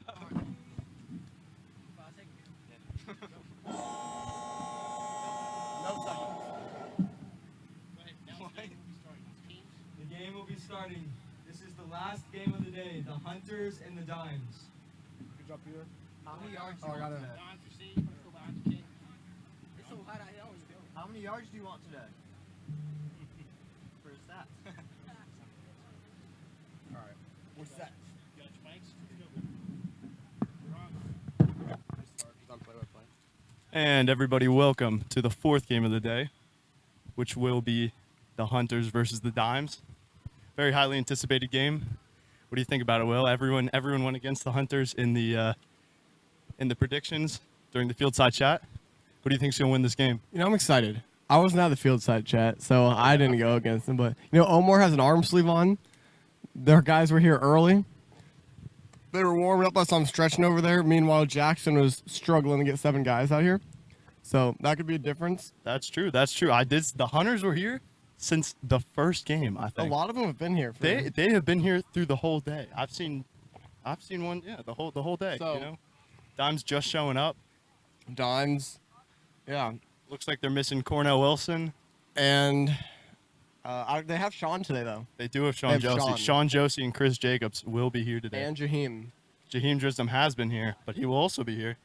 The game will be starting. This is the last game of the day. The Hunters and the Dimes. Good job, Peter. How many yards? Oh, I got it. How many yards do you want today? For a stat. All right. What's that? And everybody, welcome to the fourth game of the day, which will be the Hunters versus the Dimes. Very highly anticipated game. What do you think about it, Will? Everyone went against the Hunters in the predictions during the field side chat. Who do you think's gonna win this game? You know, I'm excited. I wasn't at the field side chat, so I didn't go against them. But you know, Omar has an arm sleeve on. Their guys were here early. They were warming up us. I'm stretching over there. Meanwhile, Jackson was struggling to get 7 guys out here. So that could be a difference. That's true. That's true. The Hunters were here since the first game, I think. A lot of them have been here. They have been here through the whole day. I've seen one, yeah, the whole day. So, you know, Dimes just showing up. Dimes, yeah. Looks like they're missing Cornell Wilson. And they have Sean today, though. They do have Sean Josie. Sean Josie and Chris Jacobs will be here today. And Jaheim. Jaheim Drisdom has been here, but he will also be here.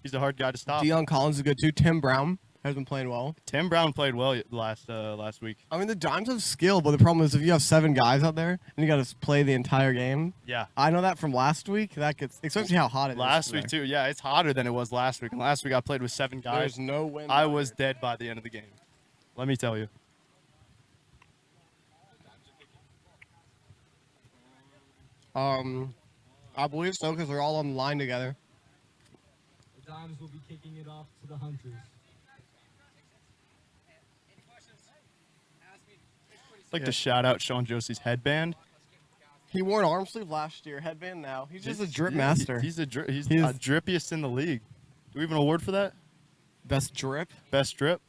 He's a hard guy to stop. Deion Collins is good too. Tim Brown has been playing well. Tim Brown played well last week. I mean, the Dimes have skill, but the problem is if you have 7 guys out there and you got to play the entire game. Yeah. I know that from last week. That gets, especially how hot it is. Last week too. Yeah, it's hotter than it was last week. And last week I played with 7 guys. There's no wind. I was dead by the end of the game. Let me tell you. I believe so because they're all on the line together. The Dimes will be kicking it off to the Hunters. I'd like to shout out Sean Josie's headband. He wore an arm sleeve last year, headband now. He's just a drip master. He's the drippiest in the league. Do we have an award for that? Best drip? Best drip?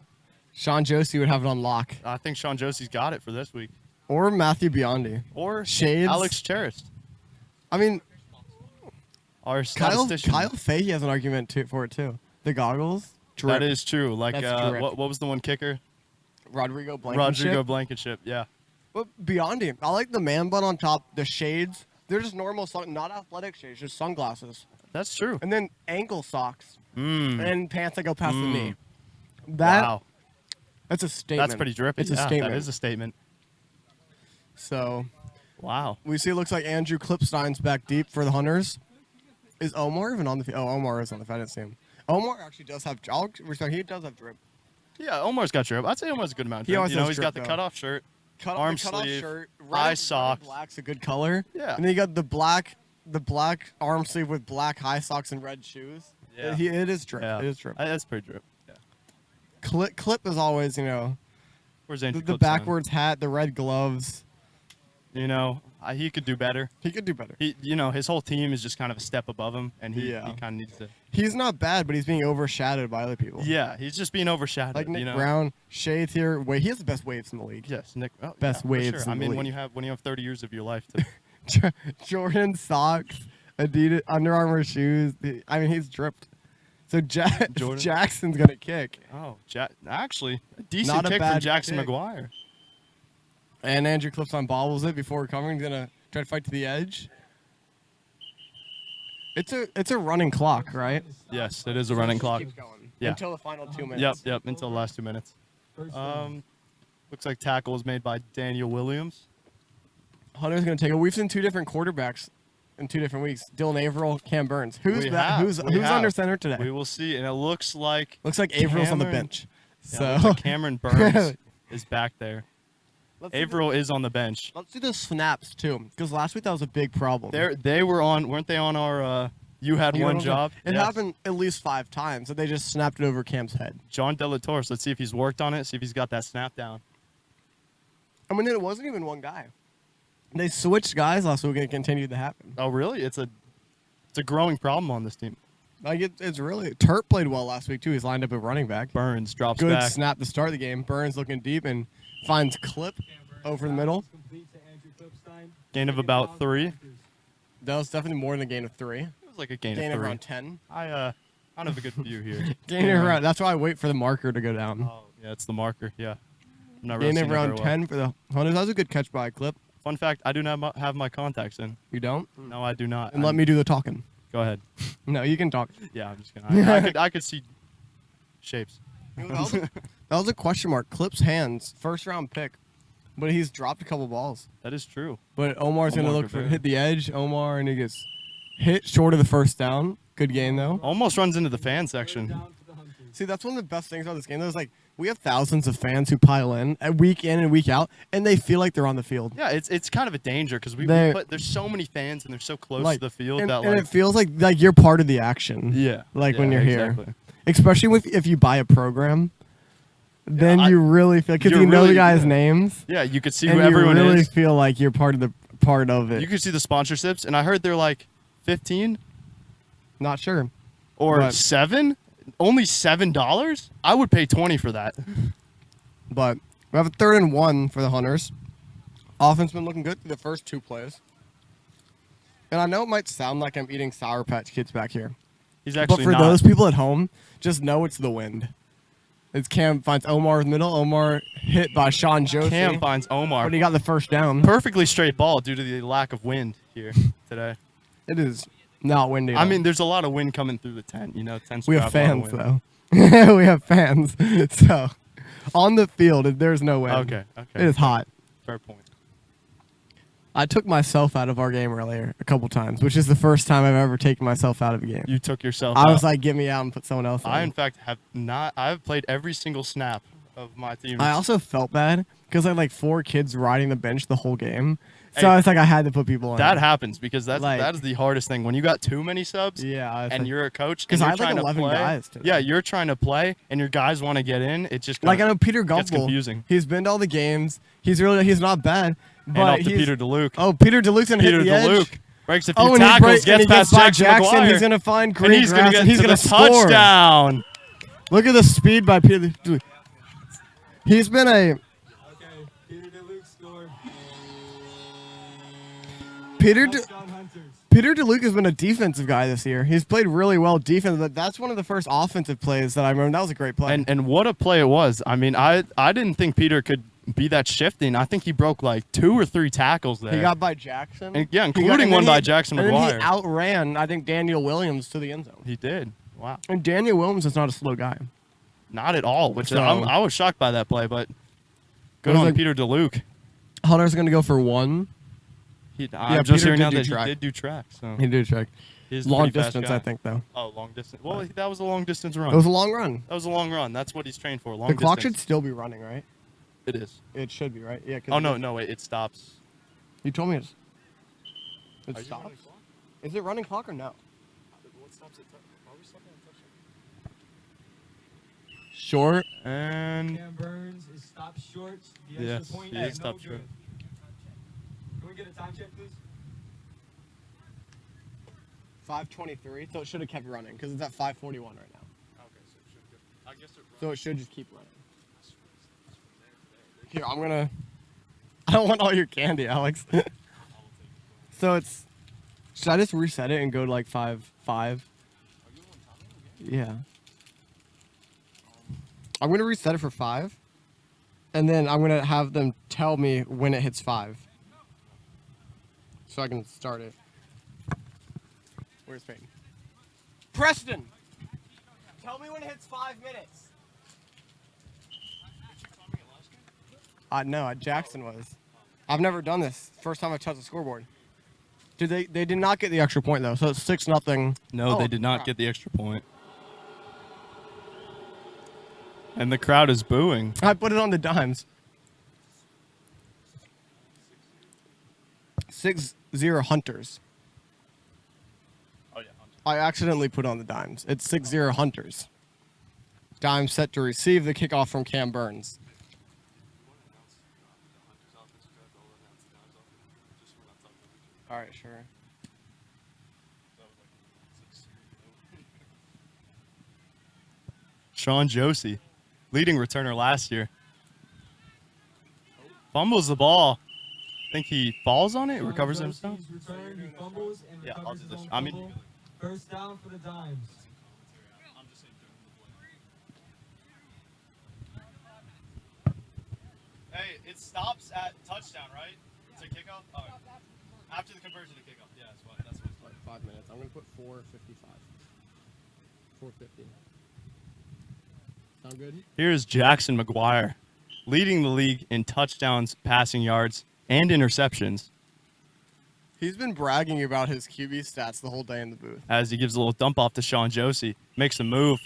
Sean Josie would have it on lock. I think Sean Josie's got it for this week. Or Matthew Biondi. Or Shades. Alex Charist. I mean, our Kyle statistician. Fahey has an argument for it too. The goggles. Drip. That is true. Like, what was the one kicker? Rodrigo Blankenship. Blankenship, yeah. But Biondi, I like the man bun on top, the shades. They're just normal, not athletic shades, just sunglasses. That's true. And then ankle socks. Mm. And pants that go past the knee. Wow. That's a statement. That's pretty drippy. It's a statement. That is a statement. So, wow. We see it looks like Andrew Klipstein's back deep for the Hunters. Is Omar even on the field? Oh, Omar is on the field. I didn't see him. Omar actually does have, he does have drip. Yeah, Omar's got drip. I'd say Omar's a good amount of drip. He's got the cutoff shirt, arm sleeve, shirt, high socks. Black's a good color. Yeah. And then you got the black arm sleeve with black high socks and red shoes. Yeah. It is drip. Yeah. It is drip. That's pretty drip. Yeah. Clip is always, Where's Andrew the backwards hat, the red gloves. He could do better. He could do better. His whole team is just kind of a step above him, and he kind of needs to. He's not bad, but he's being overshadowed by other people. Yeah, he's just being overshadowed. Like Nick Brown, Shades here. He has the best waves in the league. Yes, Nick. Oh, best waves. For sure. In the league. when you have 30 years of your life to. Jordan socks, Adidas Under Armour shoes. He's dripped. So Jackson's gonna kick. Oh, actually, a decent kick from Jackson McGuire. And Andrew Clifton bobbles it before recovering. He's gonna try to fight to the edge. It's a running clock, right? Yes, it is a running clock. Keeps going yeah. Until the final 2 minutes. Yep. Until the last 2 minutes. Looks like tackle is made by Daniel Williams. Hunter's gonna take it. We've seen 2 different quarterbacks in 2 different weeks. Dylan Averill, Cam Burns. Who's under center today? We will see, and it looks like Averill's on the bench. Yeah, so Cameron Burns is back there. Averill is on the bench. Let's do the snaps too, because last week that was a big problem. Weren't they on our you had one job? It happened at least 5 times that they just snapped it over Cam's head. John Delatorre, let's see if he's worked on it, see if he's got that snap down. It wasn't even one guy. They switched guys last week and it continued to happen. Oh really? It's a growing problem on this team. It's really Turp played well last week too. He's lined up at running back. Burns drops back. Good snap to start the game. Burns looking deep and finds Clip over the middle. Gain of about 3. That was definitely more than a gain of 3. It was like a gain Gain of of 3. around 10. I don't have a good view here. Gain of around. That's why I wait for the marker to go down. Oh, yeah, it's the marker. Yeah. I'm not really Gain of seeing it around very well. 10 for the Hunters. That was a good catch by Clip. Fun fact: I do not have my contacts in. You don't? No, I do not. And let me do the talking. Go ahead. No, you can talk. Yeah, I'm just gonna. I could see shapes. That was a question mark. Clip's hands, first round pick, but he's dropped a couple balls. That is true. But Omar's gonna Omar look for Cabrera. hit the edge. Omar, and he gets hit short of the first down. Good game though. Almost runs into the fan section. Down to the Hunters. See, that's one of the best things about this game. There's like we have thousands of fans who pile in week in and week out, and they feel like they're on the field. Yeah, it's kind of a danger because there's so many fans and they're so close Like, to the field and, that and like it feels like you're part of the action. yeah, Like yeah, when you're exactly. here, especially if you buy a program, then I- you really feel because you're you know really- the guys' yeah. names, Yeah, you could see and who you everyone really is. feel like you're part of it. You could see the sponsorships, and I heard they're like 15 Not sure. or But- 7. Only $7. I would pay 20 for that. But we have a 3rd and 1 for the Hunters. Offense been looking good through the first 2 plays. And I know it might sound like I'm eating Sour Patch Kids back here. He's actually But for not. those people at home, just know it's the wind. It's Cam finds Omar in the middle. Omar hit by Sean Josie. Cam finds Omar. But he got the first down. Perfectly straight ball due to the lack of wind here today. It is not windy. at I all. mean, there's a lot of wind coming through the tent. You know, tents we trap have a lot of fans, wind. though. We have fans. So, on the field, there's no wind. Okay, It is hot. Fair point. I took myself out of our game earlier a couple times, which is the first time I've ever taken myself out of a game. You took yourself I out. was like, get me out and put someone else in. I, in fact, have not. I've played every single snap of my team. I also felt bad because I had like 4 kids riding the bench the whole game. So Hey, it's like I had to put people in. that happens because that Like- is the hardest thing when you got too many subs. Yeah. it's And like, you're a coach, 'Cause and I you're had, like, trying to 11 play. guys today. Yeah, you're trying to play, and your guys want to get in. It just like I kinda know Peter gets Gumbel. confusing. He's been to all the games. He's not bad. Hand But off to he's- Peter DeLuke. Oh, Peter DeLuke's gonna Peter hit the edge. DeLuke breaks a few Oh, and tackles, he gets past by Jackson McGuire, He's gonna find and green he's grass, gonna get and he's to gonna the score. touchdown. Look at the speed by Peter DeLuke. He's been a Okay, Peter DeLuke scored. Touchdown Hunters. Peter DeLuke has been a defensive guy this year. He's played really well defense, but that's one of the first offensive plays that I remember. That was a great play. And what a play it was. I mean, I didn't think Peter could be that shifting. I think he broke like 2 or 3 tackles there. he got by Jackson. And, yeah, He got- including and one then by he- Jackson and then McGuire. he outran, I think, Daniel Williams to the end zone. He did. Wow. And Daniel Williams is not a slow guy. Not at all. Which So- I was shocked by that play, but good It was on like- Peter DeLuke. Hunter's going to go for 1. I'm just Peter hearing now did that do track. he did do track. So He did check. he's a Long pretty fast distance, guy. I think, though. Oh, long distance. Well, that was a long distance run. It was a long run. That was a long run. That's what he's trained for. Long The clock should distance. still be running, right? It is. It should be, right? Yeah. 'cause Oh no, wait, it stops. You told me it Are you stops. running clock? Is it running clock or no? What stops it? Are we stopping at touchdown? Short. And Cam Burns is stopped short. The extra Yes, point he is is stopped no short. good. Can we get a time check, please? 5:23, so it should have kept running because it's at 5:41 right now. okay, so it should go. I guess it So it should just keep running. Here, I don't want all your candy, Alex. So it's. Should I just reset it and go to like 5:05? Yeah. I'm gonna reset it for 5, and then I'm gonna have them tell me when it hits 5, so I can start it. Where's Peyton? Preston, tell me when it hits 5 minutes. No, Jackson was. I've never done this. First time I touched the scoreboard. They did not get the extra point though, so it's 6-0. No, Oh, they did not crap. get the extra point. And the crowd is booing. I put it on the dimes. 6-0 Hunters. Oh yeah. I accidentally put on the dimes. It's 6-0 Hunters. Dime set to receive the kickoff from Cam Burns. All right, sure. Sean Josie, leading returner last year. Fumbles the ball. think he falls on it, recovers Josie's himself. return, he fumbles and Yeah, I'll recovers do his this. own I mean, fumble. First down for the Dimes. Hey, it stops at touchdown, right? It's a kickoff? Oh, after the conversion to kickoff. Yeah, that's what it's Like 5 minutes. I'm gonna put 4:55. 4:50. Sound good? Here's Jackson McGuire, leading the league in touchdowns, passing yards, and interceptions, He's been bragging about his QB stats the whole day in the booth. as he gives a little dump off to Sean Josie. Makes a move.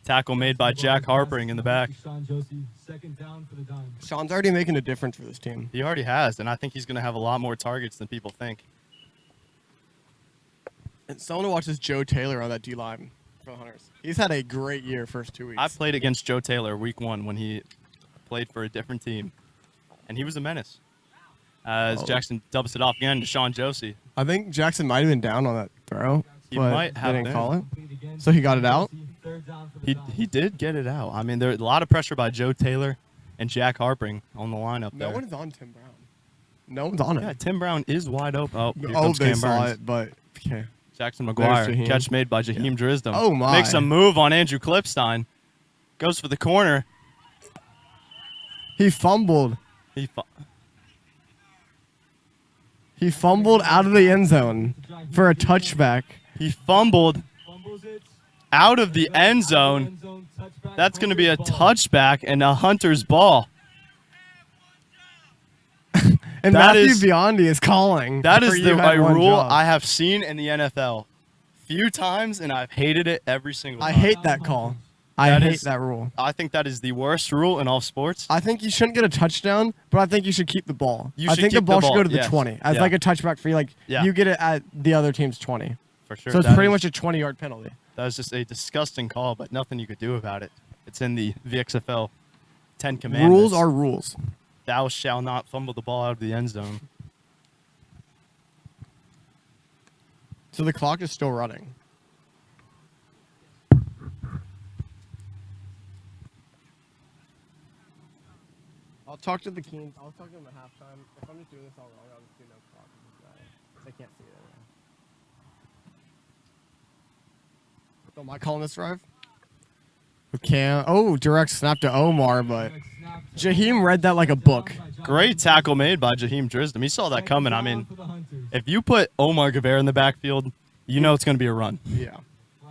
Tackle made by Jack Harpering in the back. Sean Josie, second down for the Dimes. Sean's already making a difference for this team. He already has, and I think he's going to have a lot more targets than people think. And someone to watch this Joe Taylor on that D line for the Hunters. He's had a great year first 2 weeks. I played against Joe Taylor week 1 when he played for a different team, and he was a menace. As Jackson dubs it off again to Sean Josie. I think Jackson might have been down on that throw, He but might have they didn't been. call it. So he got it out? Third down for the Dimes. He did get it out. I mean, there's a lot of pressure by Joe Taylor and Jack Harpering on the lineup No there. one's on Tim Brown. No one's on Yeah, it. Tim Brown is wide open. Oh, here Oh, comes they Cam saw Burns. it, but okay. Jackson There's McGuire. Jaheim. Catch made by Jaheim Drisdom. Oh, my. Makes a move on Andrew Klipstein. Goes for the corner. He fumbled. He fumbled out of the end zone for a touchback. He fumbled Fumbles it. out of the end zone. Touchback, That's going to be a Hunter's ball. touchback and a Hunter's ball. And That Matthew is- Biondi is calling. That for is you a had one rule job. I have seen in the NFL few times, and I've hated it every single I time. hate that call. I That hate is- that rule. I think that is the worst rule in all sports. I think you shouldn't get a touchdown, but I think you should keep the ball. You I should think the keep the ball should ball, go to the yes. 20 as Yeah. like a touchback for you. Like Yeah. you get it at the other team's 20. For sure. So it's That pretty is- much a 20-yard penalty. That was just a disgusting call, but nothing you could do about it. It's in the VXFL 10 Commandments. Rules are rules. Thou shalt not fumble the ball out of the end zone. So the clock is still running. I'll talk to the Keens. I'll talk to them at halftime. If I'm just doing this all wrong, I'll just do no clock. They can't see it anyway. So am I calling this drive? Okay. Oh, direct snap to Omar, but Jaheim read that like a book. Great tackle made by Jaheim Drisdom. He saw that coming. I mean, if you put Omar Guevara in the backfield, you know it's going to be a run. Yeah.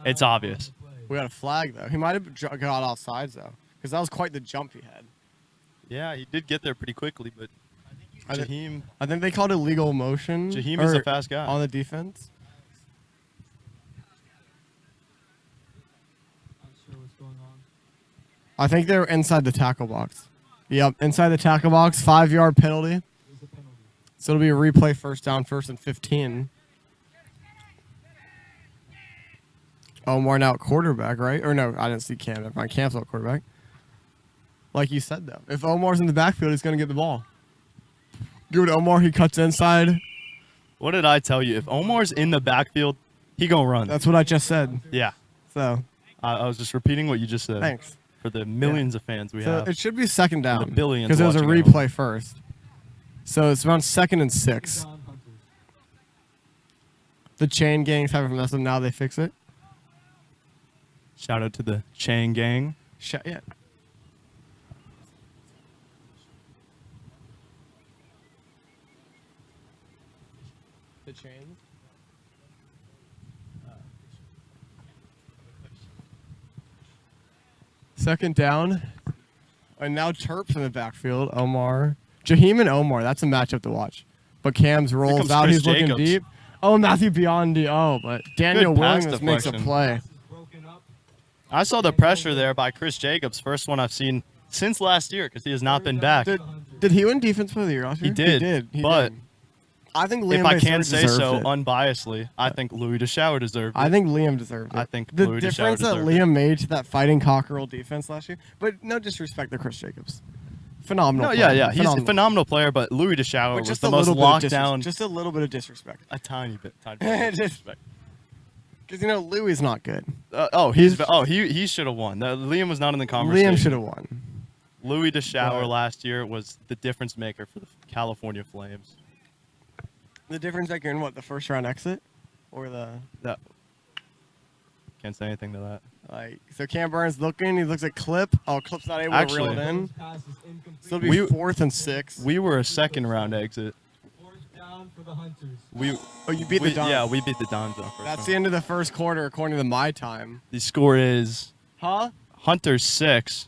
It's obvious. We got a flag, though. He might have got offsides, though, because that was quite the jump he had. Yeah, he did get there pretty quickly, but I think- Jaheim, I think they called it legal motion. Jaheim is a or fast guy. on the defense. Not sure what's going on. I think they're inside the tackle box. Yep, inside the tackle box, 5-yard penalty. There's a penalty. So it'll be a replay first down, 1st and 15. Omar now at quarterback, right? Or no, I didn't see Cam. Never mind. Cam's not quarterback. Like you said, though. If Omar's in the backfield, he's going to get the ball. Give it to Omar. He cuts inside. what did I tell you? If Omar's in the backfield, he going to run. That's what I just said. Yeah. So, I was just repeating what you just said. thanks. For the millions of fans we So have. it should be second down. the billions Because it was a watching at home. replay first. So it's around 2nd and 6. Down Hunters. The chain gang's having a mess up. Now they fix it. Shout out to the Chain Gang. Yeah. The chains. Second down. And now Terp's in the backfield. Omar. Jaheim and Omar. That's a matchup to watch. But Cam's rolls comes out. Chris He's looking Jacobs. deep. Oh, Matthew Biondi. Oh, but Daniel Good pass Williams makes a deflection. play. Pass is broken up. I saw the pressure there by Chris Jacobs. First one I've seen since last year because he has not been back. Did he win defense player of the year last He year? did, He but did. I think Liam If I Bassett can say deserved so it. unbiasedly, I think Louis DeShower deserved it. I think Liam deserved it. I think the Louis difference DeShower that deserved Liam made to that fighting cockerel defense last year, but no disrespect to Chris Jacobs, phenomenal. No, yeah, player. yeah. He's a phenomenal player, but Louis DeShower But was just the a most little locked bit of down. just a little bit of disrespect, A tiny bit. Disrespect. because you know Louis is not good. He should have won. Liam was not in the conversation. Liam should have won. Louis DeShower But- last year was the difference maker for the California Flames. The difference like you're in what, the first round exit? Or the That can't say anything to that. like so Cam Burns looking, he looks at Clip. Oh, Clip's not able to Actually- reel it in. Pass is incomplete. So it'll be We- 4th and 6. We were a second round exit. Fourth down for the Hunters. Oh, you beat the Dons. Yeah, we beat the Dons on first That's round. the end of the first quarter according to my time. The score is Huh? Hunters 6,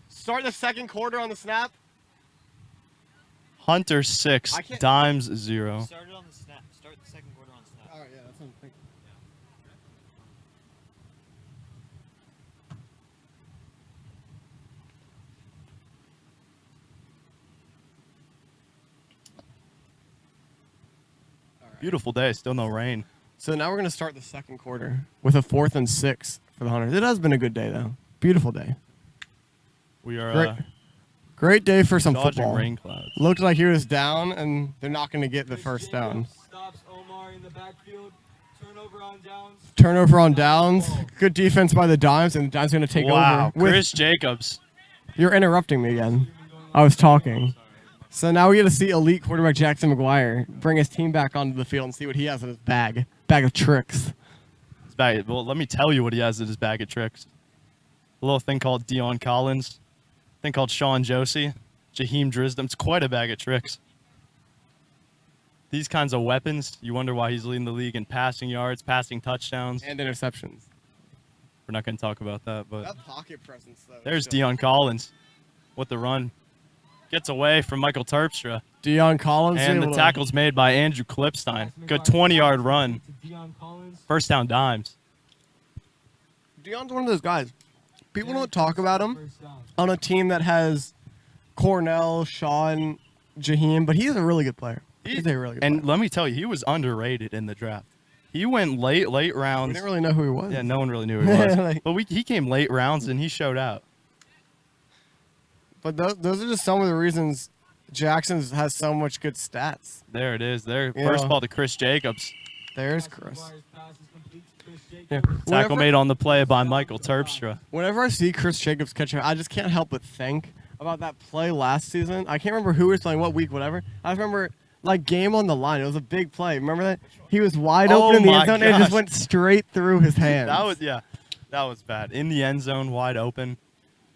Start the second quarter on the snap. Hunters 6, I can't- Dimes 0. Started on the snap. Start the second quarter on snap. All right, yeah, that's what I'm thinking. Beautiful day, still no rain. So now we're going to start the second quarter with a 4th and 6 for the Hunters. It has been a good day, though. Beautiful day. We are Great, great day for some dodging football. rain clouds. Looked like he was down, and they're not going to get the Chris first down. Jacobs stops Omar in the backfield. Turnover on downs. Turnover on downs. Good defense by the Dimes, and the Dimes going to take Wow, over. With, Chris Jacobs. You're interrupting me again. I was talking. So now we get to see elite quarterback Jackson McGuire bring his team back onto the field and see what he has in his bag of tricks. His bag, well, let me tell you what he has in his bag of tricks. A little thing called Dion Collins, a thing called Sean Josie, Jaheim Drisdom. It's quite a bag of tricks. These kinds of weapons, you wonder why he's leading the league in passing yards, passing touchdowns. And interceptions. We're not going to talk about that, but That pocket presence, though. there's Dion Collins with the run. Gets away from Michael Terpstra. Dion Collins. And the able to- tackle's made by Andrew Klipstein. Good 20-yard run. To Dion Collins. First down Dimes. Dion's one of those guys. People don't talk about him First down. on a team that has Cornell, Sean, Jaheim, but he's a really good player. He's a really good And player. let me tell you, he was underrated in the draft. He went late We rounds. didn't really know who he was. Yeah, no one really knew who he was. Like- But he came late rounds and he showed out. But those are just some of the reasons Jackson has so much good stats. There it is. There. Yeah. First ball to Chris Jacobs. There's Jackson Chris. McGuire's pass is complete to Chris Yeah. Jacobs. Tackle Whenever- made on the play by Michael Terpstra. Whenever I see Chris Jacobs catch him, I just can't help but think about that play last season. I can't remember who was playing, what week, whatever. I just remember, like, game on the line. It was a big play. Remember that? He was wide Oh open in the my end zone and it just gosh. went straight through his hands. That was bad. In the end zone, wide open.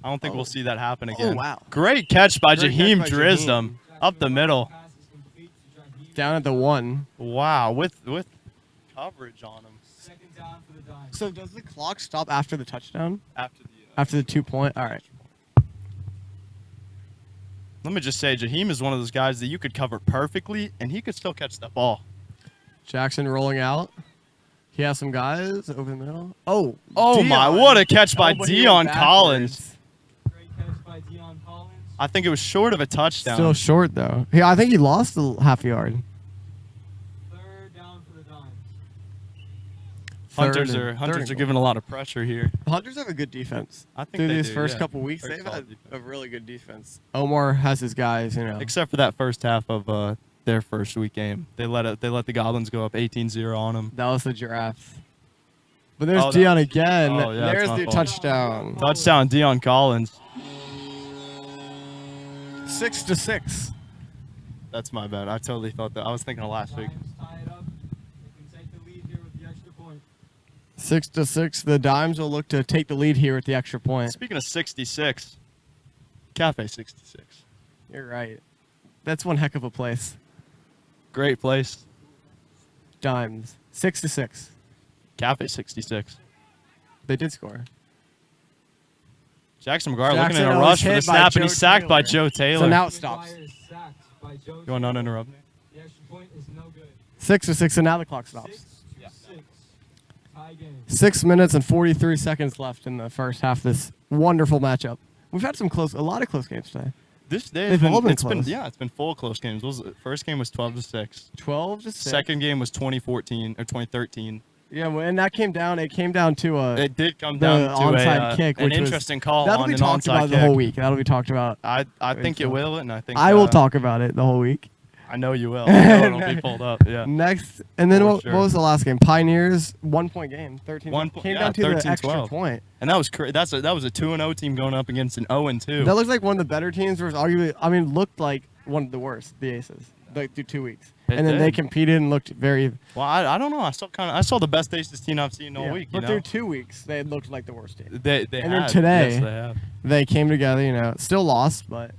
I don't think we'll see that happen again. wow. Great catch by Great catch Jaheim by Drisdom. Jaheim. Up the middle. Pass is complete to Jaheim. Down at the 1. Wow, with coverage on him Second down for the Dimes. So does the clock stop after the touchdown? after the. After the 2-point? All right. Let me just say, Jaheim is one of those guys that you could cover perfectly, and he could still catch that ball. Jackson rolling out. He has some guys over the middle. Oh. Oh my! Dion. What a catch by Oh, but he Dion went Collins. backwards. Great catch by Dion Collins. I think it was short of a touchdown. Still short, though. Yeah, I think he lost a half yard. Third down for the Dimes. Hunters Third are and giving a lot of pressure here. The Hunters have a good defense. I think Through they these do, first yeah. couple weeks, Very they've solid had defense. a really good defense. Omar has his guys, you know. Except for that first half of their first week game, they let the Goblins go up 18-0 on them. That was the Giraffes. But there's Oh, that- Dion again. Oh, yeah, that's There's my the fault. touchdown. Touchdown, Dion Collins. 6-6. That's my bad. I totally thought that. I was thinking of last week. Dimes tie it up. They can take the lead here with the extra point. 6-6. The Dimes will look to take the lead here at the extra point. Speaking of 66, Cafe 66. You're right. That's one heck of a place. Great place. Dimes. 6-6. Cafe 66. They did score. Jackson McGuire Jackson looking in a was rush for the hit by snap, and Joe he's sacked by Taylor. Joe Taylor. So now it stops. McGuire is sacked by Joe Going Taylor. uninterrupted. The extra point is no good. 6-6, and now the clock stops. 6-6. Tie game. 6 minutes and 43 seconds left in the first half of this wonderful matchup. We've had a lot of close games today. This day They've all been it's been close. it's been full of close games. First game was 12-6. 12-6. Second game was 2014 or 2013. Yeah, well, and that came down. It came down to It did come the down to onside kick, an which was- interesting call that'll on be an talked onside about kick. the whole week. That'll be talked about. I think it so. will, and I think I will talk about it the whole week. I know you will. I know it'll be pulled up. Yeah. Next, and then For what sure. was the last game? Pioneers 1-point game, 13. Came down to the 13-12. extra point. And that was that was a 2-0 team going up against an 0-2. That looks like one of the better teams. Versus arguably, I mean, looked like one of the worst. The Aces. like through 2 weeks, It and then they did. competed and looked very. Well, I don't know. I saw the best Aces team I've seen all Yeah, week. but You know? through 2 weeks, they looked like the worst team. They and then have. today- Yes, they have. They came together, you know, still lost, but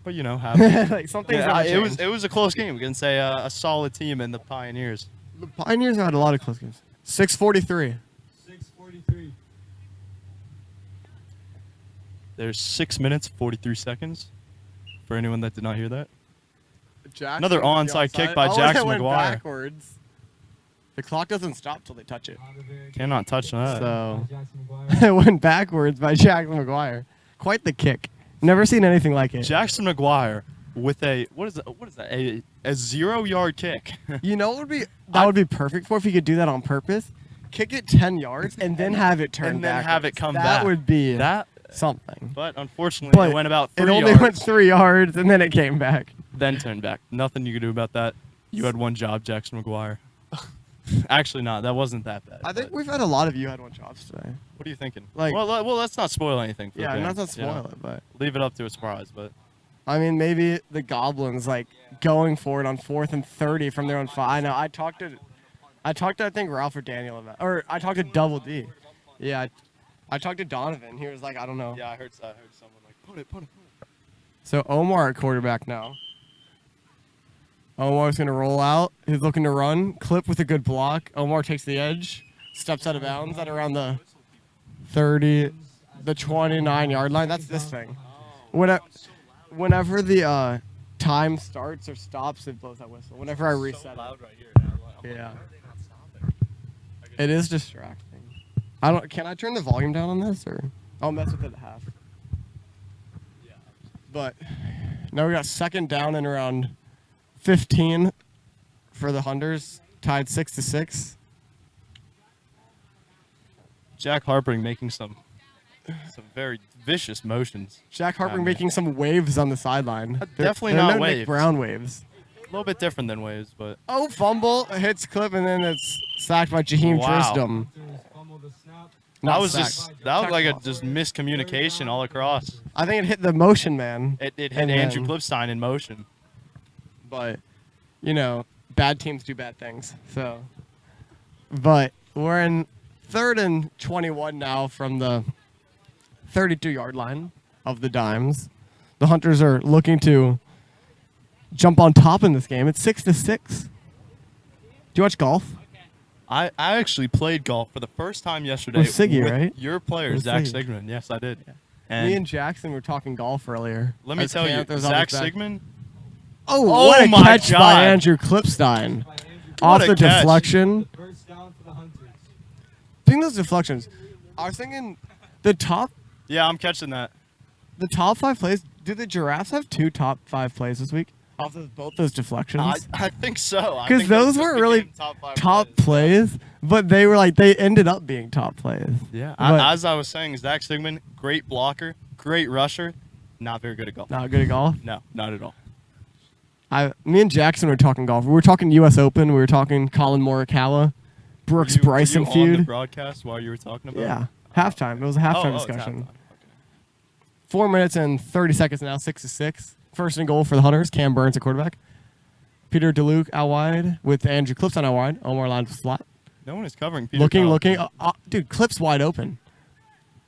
But you know, happy. like something's Yeah, gonna it change. was a close game against a solid team in the Pioneers. The Pioneers had a lot of close games. 6:43. 6:43. There's 6 minutes 43 seconds. For anyone that did not hear that. Jackson Another with the onside kick by Oh, Jackson it went McGuire. backwards. The clock doesn't stop till they touch it. Not a very good Cannot touch that. So Jackson McGuire. it went backwards by Jackson McGuire. Quite the kick. Never seen anything like it. Jackson McGuire with a what is that? A 0-yard kick. You know what would be would be perfect for if you could do that on purpose? Kick it 10 yards and then have it turn and then backwards. have it come that back. would be That. something. But unfortunately, But it went about 3 It only yards. went 3 yards and then it came back. Then turned back. Nothing you could do about that. You had one job, Jackson McGuire. Actually, not. That wasn't that bad. I think but we've had a lot of you had one jobs today. What are you thinking? Like- well, let's not spoil anything. For Yeah, the not game, to spoil it, but Leave it up to a surprise. But I mean, maybe the Goblins like going for it on 4th and 30 from their own 5. I know. I talked to I think Ralph or Daniel about, or I talked to Double D. Yeah, I talked to Donovan. He was like, I don't know. yeah, I heard someone like put it. So Omar at quarterback now. Omar's gonna roll out. He's looking to run. Clip with a good block. Omar takes the edge. Steps out of bounds at around the 30, the 29-yard line. That's this thing. Whenever the time starts or stops, it blows that whistle. Whenever I reset it. Yeah. It is distracting. Can I turn the volume down on this, or I'll mess with it at half. But now we got second down and around 15 for the Hunters, tied 6-6. Jack Harpering making some very vicious motions. Jack Harper man. making some waves on the sideline. Definitely They're not no Nick waves. Brown waves. A little bit different than Waves, but Oh, fumble, hits Clip, and then it's sacked by Jaheim Wow. Tristam. Hunters fumbled the snap. Not that sacked. was like a Sacked. just miscommunication all across. I think it hit the motion man. It hit And Andrew then- Clipstein in motion. But, you know, bad teams do bad things. So, but we're in 3rd and 21 now from the 32-yard line of the Dimes. The Hunters are looking to jump on top in this game. It's 6-6. Do you watch golf? I actually played golf for the first time yesterday With Siggy, right? Your player, With Zach Siggy. Sigmund. Yes, I did. Me And and Jackson were talking golf earlier. let me As tell you, Panthers on Zach his back. Sigmund. Oh, Oh what a my catch by God. Andrew Clipstein. By Andrew Off What the a catch. deflection. First down for the Hunters. Think those deflections. I was thinking the top Yeah, I'm catching that. 5 plays. Do the Giraffes have 2 top 5 plays this week? Off of both those deflections? I think so. I Because think those just weren't really became top top 5 plays, but they were like, they ended up being top plays. Yeah. But- As I was saying, Zach Sigmund, great blocker, great rusher, not very good at golf. Not good at golf. No, not at all. Me and Jackson were talking golf. We were talking U.S. Open. We were talking Colin Morikawa, Brooks Were you Bryson on the feud. broadcast while you were talking about Yeah. it? Halftime. It was a halftime Oh, it's discussion. halftime. Okay. 4 minutes and 30 seconds now, 6-6. First and goal for the Hunters. Cam Burns at quarterback. Peter DeLuke out wide with Andrew Clipson out wide. Omar line flat. No one is covering Peter Looking. Collins. Dude, Clip's wide open.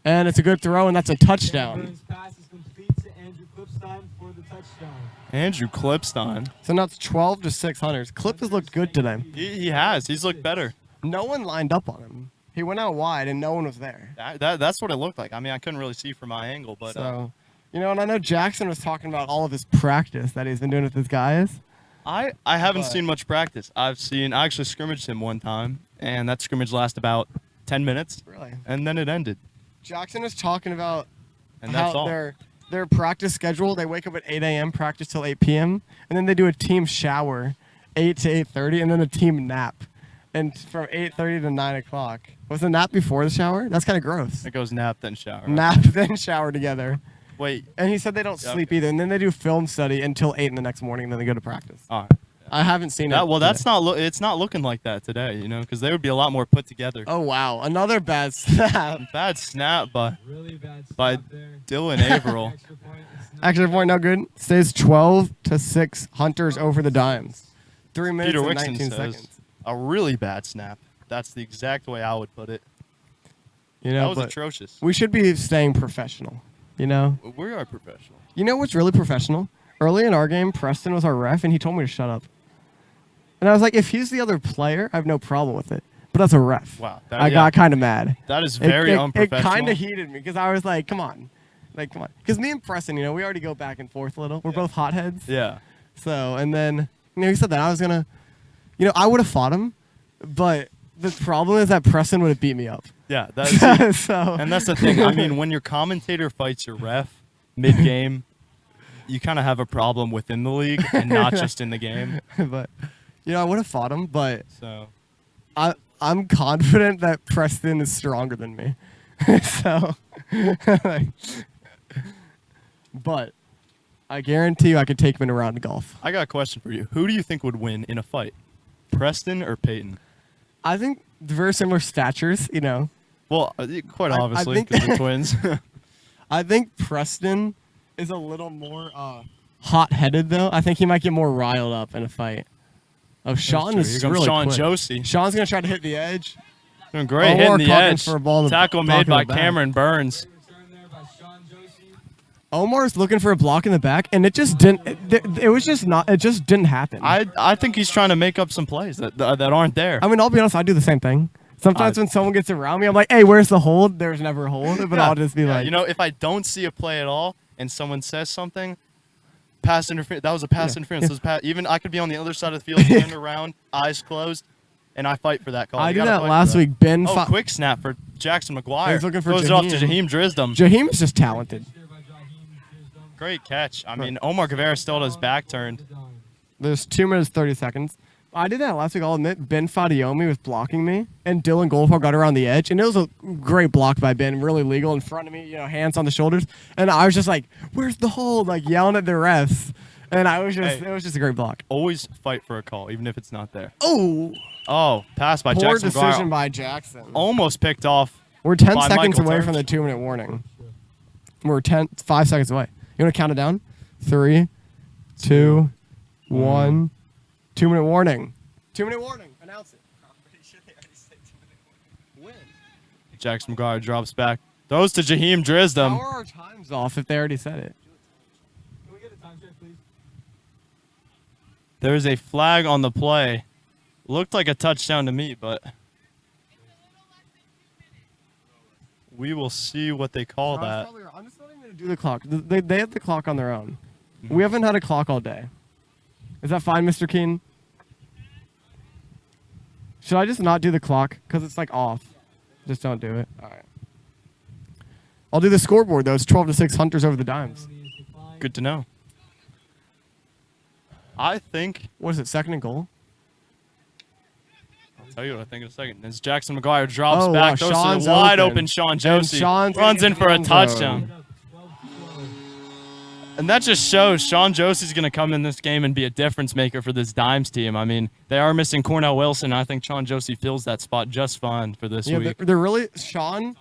And it's a good throw, and that's a touchdown. Burns' pass is complete to Andrew Clipstein for the touchdown. Andrew Clipstein. So now it's 12-6 Hunters. Clip has looked good today. He has. He's looked better. No one lined up on him. He went out wide, and no one was there. That's what it looked like. I mean, I couldn't really see from my angle, but So, you know, and I know Jackson was talking about all of his practice that he's been doing with his guys. I haven't But- seen much practice. I actually scrimmaged him one time, and that scrimmage lasted about 10 minutes, Really? and then it ended. Jackson was talking about And that's how all. their practice schedule. They wake up at 8 a.m., practice till 8 p.m., and then they do a team shower, 8 to 8:30, and then a team nap, and from 8:30 to 9 o'clock. Was the nap before the shower? That's kind of gross. It goes nap, then shower. Nap then shower together. Wait. And he said they don't Yeah, sleep okay. either, and then they do film study until 8 in the next morning, and then they go to practice. All right. I haven't seen it. That's today. not. It's not looking like that today, you know, because they would be a lot more put together. Oh wow, another bad snap. Bad snap by Really bad by stop there. Dylan Averill. Extra point. It's not Extra point, no good. Stays 12-6. Hunters over the Dimes. 3 minutes Peter and Wixon 19 says seconds. a really bad snap. That's the exact way I would put it. You That know, was but atrocious. we should be staying professional. You know. We are professional. You know what's really professional? Early in our game, Preston was our ref, and he told me to shut up. And I was like, if he's the other player, I have no problem with it. But that's a ref. Wow, I got kind of mad. That is very It unprofessional. kind of heated me because I was like, come on. Like, come on. Because me and Preston, you know, we already go back and forth a little. We're both hotheads. Yeah. So, and then, you know, he said that. I was going to, you know, I would have fought him. But the problem is that Preston would have beat me up. Yeah. That's So, and that's the thing. I mean, when your commentator fights your ref mid-game, you kind of have a problem within the league and not just in the game. but, you know, I would have fought him. But So I'm confident that Preston is stronger than me. So, like, but I guarantee you I could take him in a round of golf. I got a question for you. Who do you think would win in a fight, Preston or Peyton? I think they're very similar statures, you know. Well, quite I obviously, think- because they're twins. I think Preston is a little more hot-headed, though. I think he might get more riled up in a fight. Oh, Sean Here is comes really Sean quick. Josie. Sean's going to try to hit the edge. Doing great, Omar hitting the caught him edge. for a ball in the Tackle block made in by the back. Cameron Burns. return there by Sean Josie. Omar's looking for a block in the back, and it just didn't. It was just not. It just didn't happen. I think he's trying to make up some plays that aren't there. I mean, I'll be honest. I do the same thing. Sometimes when someone gets around me, I'm like, "Hey, where's the hold?" There's never a hold, but Yeah. I'll just be Yeah, like, you know, if I don't see a play at all and someone says something, pass interference. That was a pass interference. That was even I could be on the other side of the field, turned around, eyes closed, and I fight for that call. I You did gotta that fight for last week. Ben, Oh, quick snap for Jackson McGuire. He's looking for Goes it off to Jaheim. Jaheim Drisdom. Jaheim is just talented. There by Jaheim Chisholm. Great catch. I mean, Omar Guevara still had his back turned. There's 2 minutes 30 seconds. I did that last week. I'll admit, Ben Fadiomi was blocking me, and Dylan Goldfarb got around the edge, and it was a great block by Ben, really legal in front of me, you know, hands on the shoulders, and I was just like, "Where's the hold?" Like yelling at the refs, and I was just, Hey. it was just a great block. Always fight for a call, even if it's not there. Oh, Oh, pass by poor Jackson decision McGuire. by Jackson. Almost picked off. We're 10 by seconds Michael away Turch. from the 2-minute warning. We're 5 seconds away. You want to count it down? 3, 2, 1. 2-minute warning. 2-minute warning. Announce it. Win. Jackson McGuire drops back. Throws to Jaheim Drisdom. How are our times off if they already said it? Can we get a time check, please? There's a flag on the play. Looked like a touchdown to me, but we will see what they call that. I'm just not even going to do the clock. They have the clock on their own. We haven't had a clock all day. Is that fine, Mr. Keen? Should I just not do the clock? Because it's like off. Just don't do it. All right. I'll do the scoreboard, though. It's 12-6 Hunters over the Dimes. Penalty is declined. Good to know. I think, What is it, 2nd and goal? I'll tell you what I think in a second. As Jackson McGuire drops Oh, back, wow, throws to Sean's the wide open. open Sean And Josie. Sean's Runs in for a end zone. touchdown. Up 12-12. And that just shows Sean Josie's going to come in this game and be a difference maker for this Dimes team. I mean, they are missing Cornell Wilson. I think Sean Josie fills that spot just fine for this Yeah, week. they're really... Sean,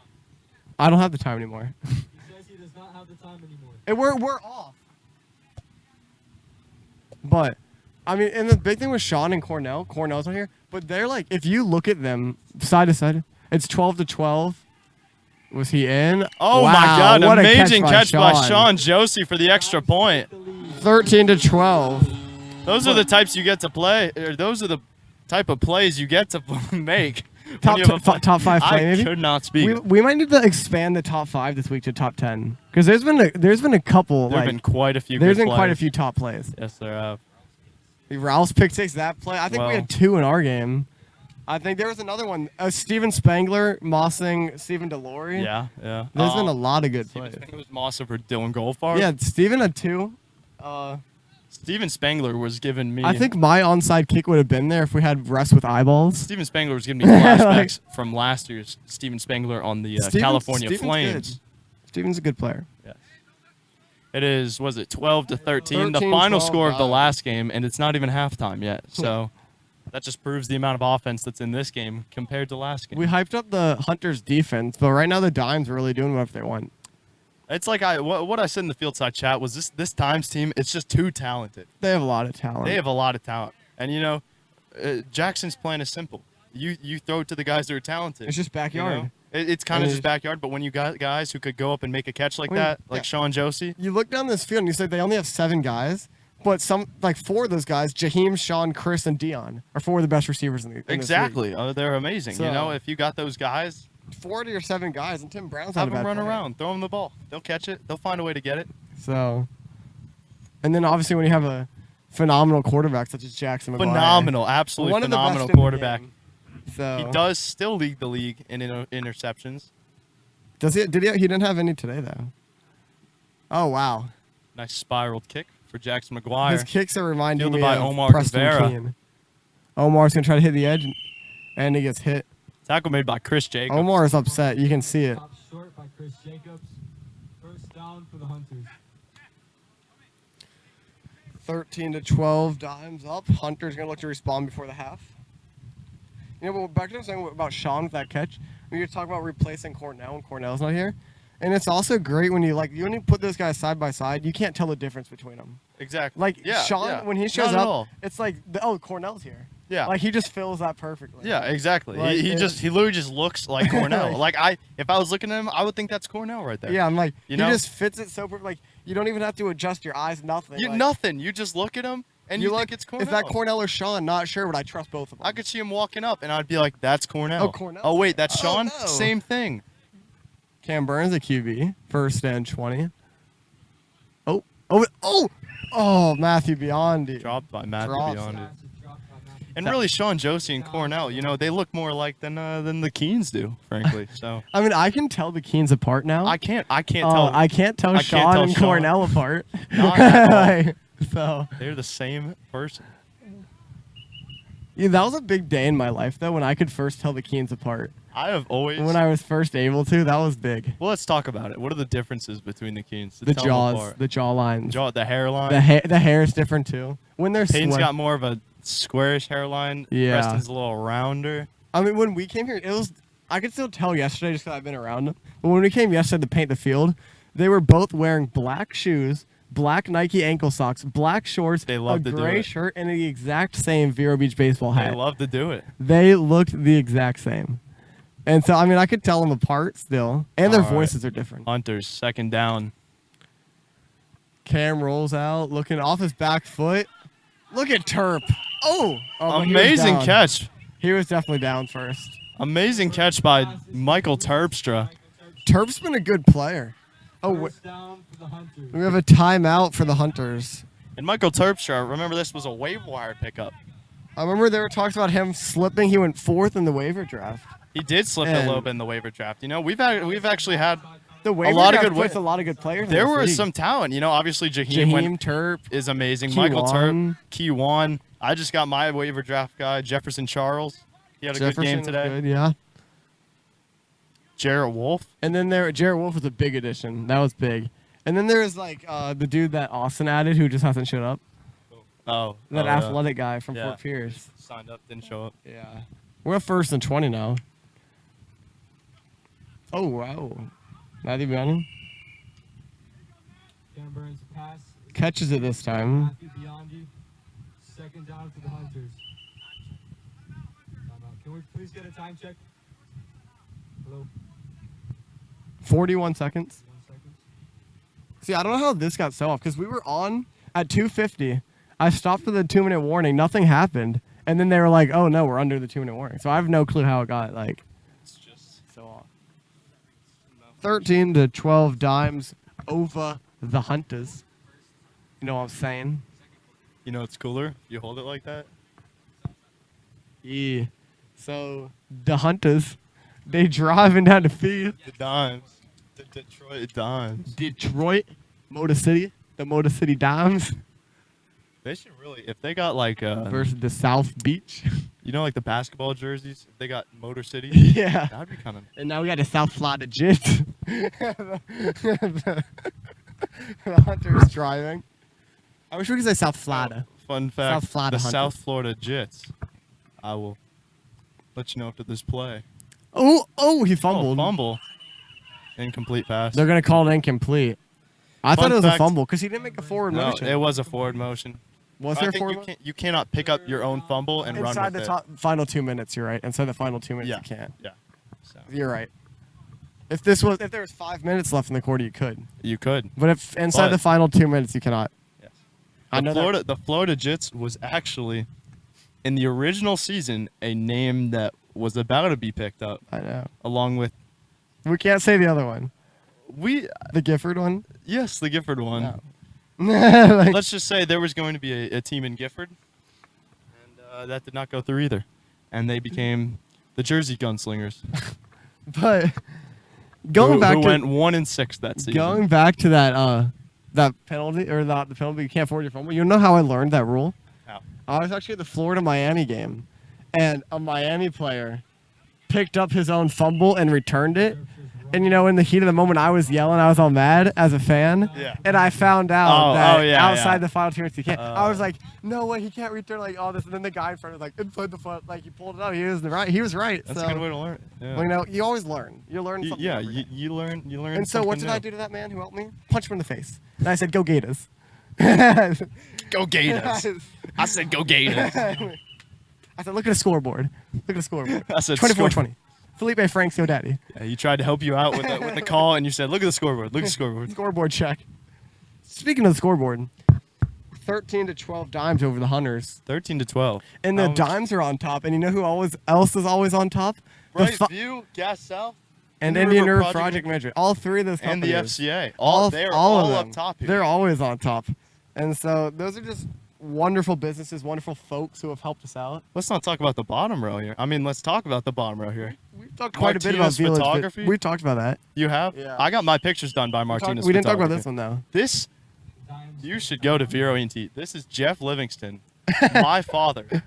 I don't have the time anymore. He says he does not have the time anymore. And we're off. But, I mean, and the big thing with Sean and Cornell's not here, but they're like, if you look at them side to side, it's 12-12. Was he in? Oh Wow, my God! what a Amazing catch by Sean Josie for the extra point. 13-12. Those are the types you get to play. Or those are the type of plays you get to make. when Top you have a top 5 play, I maybe? could not speak. We might need to expand the top 5 this week to top 10 because there's been a couple. There have Like, been quite a few. there's good been quite a plays. few top plays. Yes, there have. Ralph's pick six that play. I think we Well- had 2 in our game. I think there was another one. Steven Spangler mossing Stephen Delory. Yeah, yeah. There's been a lot of good Steven plays. Spangler was Mossa for Dylan Goldfarb. Yeah, Steven had 2. Steven Spangler was giving me. I think my onside kick would have been there if we had rest with eyeballs. Steven Spangler was giving me flashbacks from last year's Steven Spangler on the Steven's- California Steven's Flames. good. Steven's a good player. Yes. It is, was it 12-13? The 13, final 12 score of the Dimes. last game, and it's not even halftime yet. So that just proves the amount of offense that's in this game compared to last game. We hyped up the Hunters defense, but right now the Dimes are really doing whatever they want. It's like what I said in the field side chat was this Dimes team, it's just too talented. They have a lot of talent. They have a lot of talent. And, you know, Jackson's plan is simple. You throw it to the guys that are talented. It's just backyard. You know? It's kind of just backyard, but when you got guys who could go up and make a catch like that, like Sean Josie. You look down this field and you say they only have 7 guys, but like 4 of those guys, Jaheim, Sean, Chris, and Dion, are 4 of the best receivers in the Exactly. They're amazing. So, you know, if you got those guys, 40 or 7 guys, and Tim Brown's not have a bad them run player. around, throw them the ball. They'll catch it. They'll find a way to get it. So, and then obviously when you have a phenomenal quarterback such as Jackson McGuire. Phenomenal, absolutely One of the best phenomenal in the quarterback. game. So He does still lead the league in interceptions. Does he? Did he? He didn't have any today though. Oh wow! Nice spiraled kick for Jackson McGuire. His kicks are reminding Fielded me by of Omar Preston Rivera. Keene. Omar's gonna try to hit the edge, and he gets hit. Tackle made by Chris Jacobs. Omar is upset. You can see it. Top short by Chris Jacobs. First down for the Hunters. 13-12 Dimes up. Hunter's gonna look to respond before the half. You know, but back to what I was saying about Sean with that catch. We were talking about replacing Cornell when Cornell's not here, and it's also great when you when you put those guys side by side, you can't tell the difference between them. Exactly. Like yeah, Sean, yeah. when he shows Not at up, all. it's like, oh, Cornell's here. Yeah. Like he just fills that perfectly. Yeah, exactly. Like, he literally just looks like Cornell. like if I was looking at him, I would think that's Cornell right there. Yeah, I'm like, You he know? just fits it so perfect. Like you don't even have to adjust your eyes, nothing. You like, nothing. You just look at him and you think it's Cornell. Is that Cornell or Sean? Not sure, but I trust both of them. I could see him walking up and I'd be like, "That's Cornell." Oh, Cornell. Oh wait, that's Oh, Sean. no. Same thing. Cam Burns, a QB, first and 20. Oh, Matthew Biondi. Dropped by Matthew Dropped. Biondi. Pass is dropped by Matthew. And really, Sean Josie and Cornell, you know, they look more alike than the Keens do, frankly. So I mean, I can tell the Keens apart now. I can't tell. I can't tell I can't Sean tell and Sean. Cornell apart. Not at all. Like, so They're the same person. yeah, that was a big day in my life though when I could first tell the Keens apart. I have always. When I was first able to, that was big. Well, let's talk about it. What are the differences between the Keens? The Tell 'em jaws, apart. the jaw lines, the hairline. the hair is different too. When they're Peyton's sweat- got more of a squarish hairline. Yeah. Preston's a little rounder. I mean, when we came here, it was. I could still tell yesterday just because I've been around them. But when we came yesterday to paint the field, they were both wearing black shoes, black Nike ankle socks, black shorts, They love a to do gray it. shirt, and the exact same Vero Beach baseball hat. They love to do it. They looked the exact same. And so, I mean, I could tell them apart still. And their All right. voices are different. Hunters, second down. Cam rolls out, looking off his back foot. Look at Terp. Oh, but he was Amazing down. catch. He was definitely down first. Amazing catch by Michael Terpstra. Terp's been a good player. Oh, First down for the Hunters. we have a timeout for the Hunters. And Michael Terpstra, remember this was a waiver wire pickup. I remember there were talks about him slipping. He went 4th in the waiver draft. He did slip a And- little bit in the waiver draft. You know, we've actually had The waiver lot of draft good puts a lot of good players. in there this were league. some talent. You know, obviously Jaheim Jaheim, Terp. is amazing. Keywan. Michael Terp, Keywan. I just got my waiver draft guy, Jefferson Charles. He had a good game was today. good, yeah. Jarrett Wolf. And then Jared Wolf was a big addition. That was big. And then there was like the dude that Austin added who just hasn't showed up. Oh, That yeah. athletic guy from Yeah. Fort Pierce. Signed up, didn't show up. Yeah. We're at 1st and 20 now. Oh, wow. Matthew Biondi Cam Burns pass. is catches it this time. Matthew Biondi. Second down for the Hunters. Timeout. Can we please get a time check? Hello? 41 seconds. 1 second. See, I don't know how this got so off because we were on at 2:50. I stopped for the 2-minute warning. Nothing happened. And then they were like, oh, no, we're under the 2-minute warning. So I have no clue how it got like It's just so off. 13-12 Dimes over the Hunters. You know what I'm saying? You know, it's cooler. You hold it like that. Yeah. So the Hunters, they driving down the field. The Dimes. The Detroit Dimes. Detroit, Motor City, the Motor City Dimes They should really, if they got like, versus the South Beach. you know, like the basketball jerseys. If they got Motor City, Yeah. that'd be kind of. And now we got the South Florida Jets. The Hunters driving. I wish we could say South Florida. Fun fact: South Florida the Hunters. South Florida Jits. I will let you know after this play. Oh, he Oh, fumbled. fumble. Incomplete pass. They're gonna call it incomplete. I Fun thought it was fact- a fumble because he didn't make a forward No, motion. it was a forward motion. Was I there a think forward motion? you cannot pick up your own fumble and run Inside with the it. final 2 minutes, you're right. Inside the final 2 minutes, Yeah. you can't. Yeah. So You're right. If there was 5 minutes left in the quarter, you could. you could. But if inside But- the final 2 minutes, you cannot. Yes. I know The Florida Jits was actually in the original season a name that was about to be picked up, I know. along with We can't say the other one. The Gifford one. yes, the Gifford one. No. Like, Let's just say there was going to be a team in Gifford, and that did not go through either, and they became the Jersey Gunslingers. but going back who to went 1-6 that season. going back to that penalty or not the penalty, you can't forward your fumble. You know how I learned that rule? How? I was actually at the Florida Miami game, and a Miami player picked up his own fumble and returned it. And in the heat of the moment, I was yelling. I was all mad as a fan. Yeah. And I found out that yeah, outside yeah. the final 2 minutes, he can't. I was like, no way, he can't return like all this. And then the guy in front was like, inside the front, like he pulled it out. He was right. He was right. That's so, a good way to learn. Yeah. well, you always learn. You learn something. Yeah, every day. you learn. And so what did I do to that man who helped me? Punch him in the face. And I said, go Gators. Go Gators! I said go Gators. I said, look at the scoreboard. Look at the scoreboard. I said 24-20. Felipe Frank's your daddy. Yeah, he tried to help you out with the call, and you said, "Look at the scoreboard. Look at the scoreboard." Scoreboard check. Speaking of the scoreboard, 13-12 dimes over the Hunters. 13-12. And the dimes are on top. And you know who else is always on top? The View, Gas South, and Indian Indian River River Project Management. All three of those and the companies. FCA. They're all of up them. top here. They're always on top. And so those are just wonderful businesses, wonderful folks who have helped us out. Let's not talk about the bottom row here. I mean, let's talk about the bottom row here. We've talked quite a bit about Martinez Village. Photography? We talked about that. You have? Yeah. I got my pictures done by Martinez. We didn't talk about Photography. this one though. This, you should go to Vero ENT. This is Jeff Livingston. My father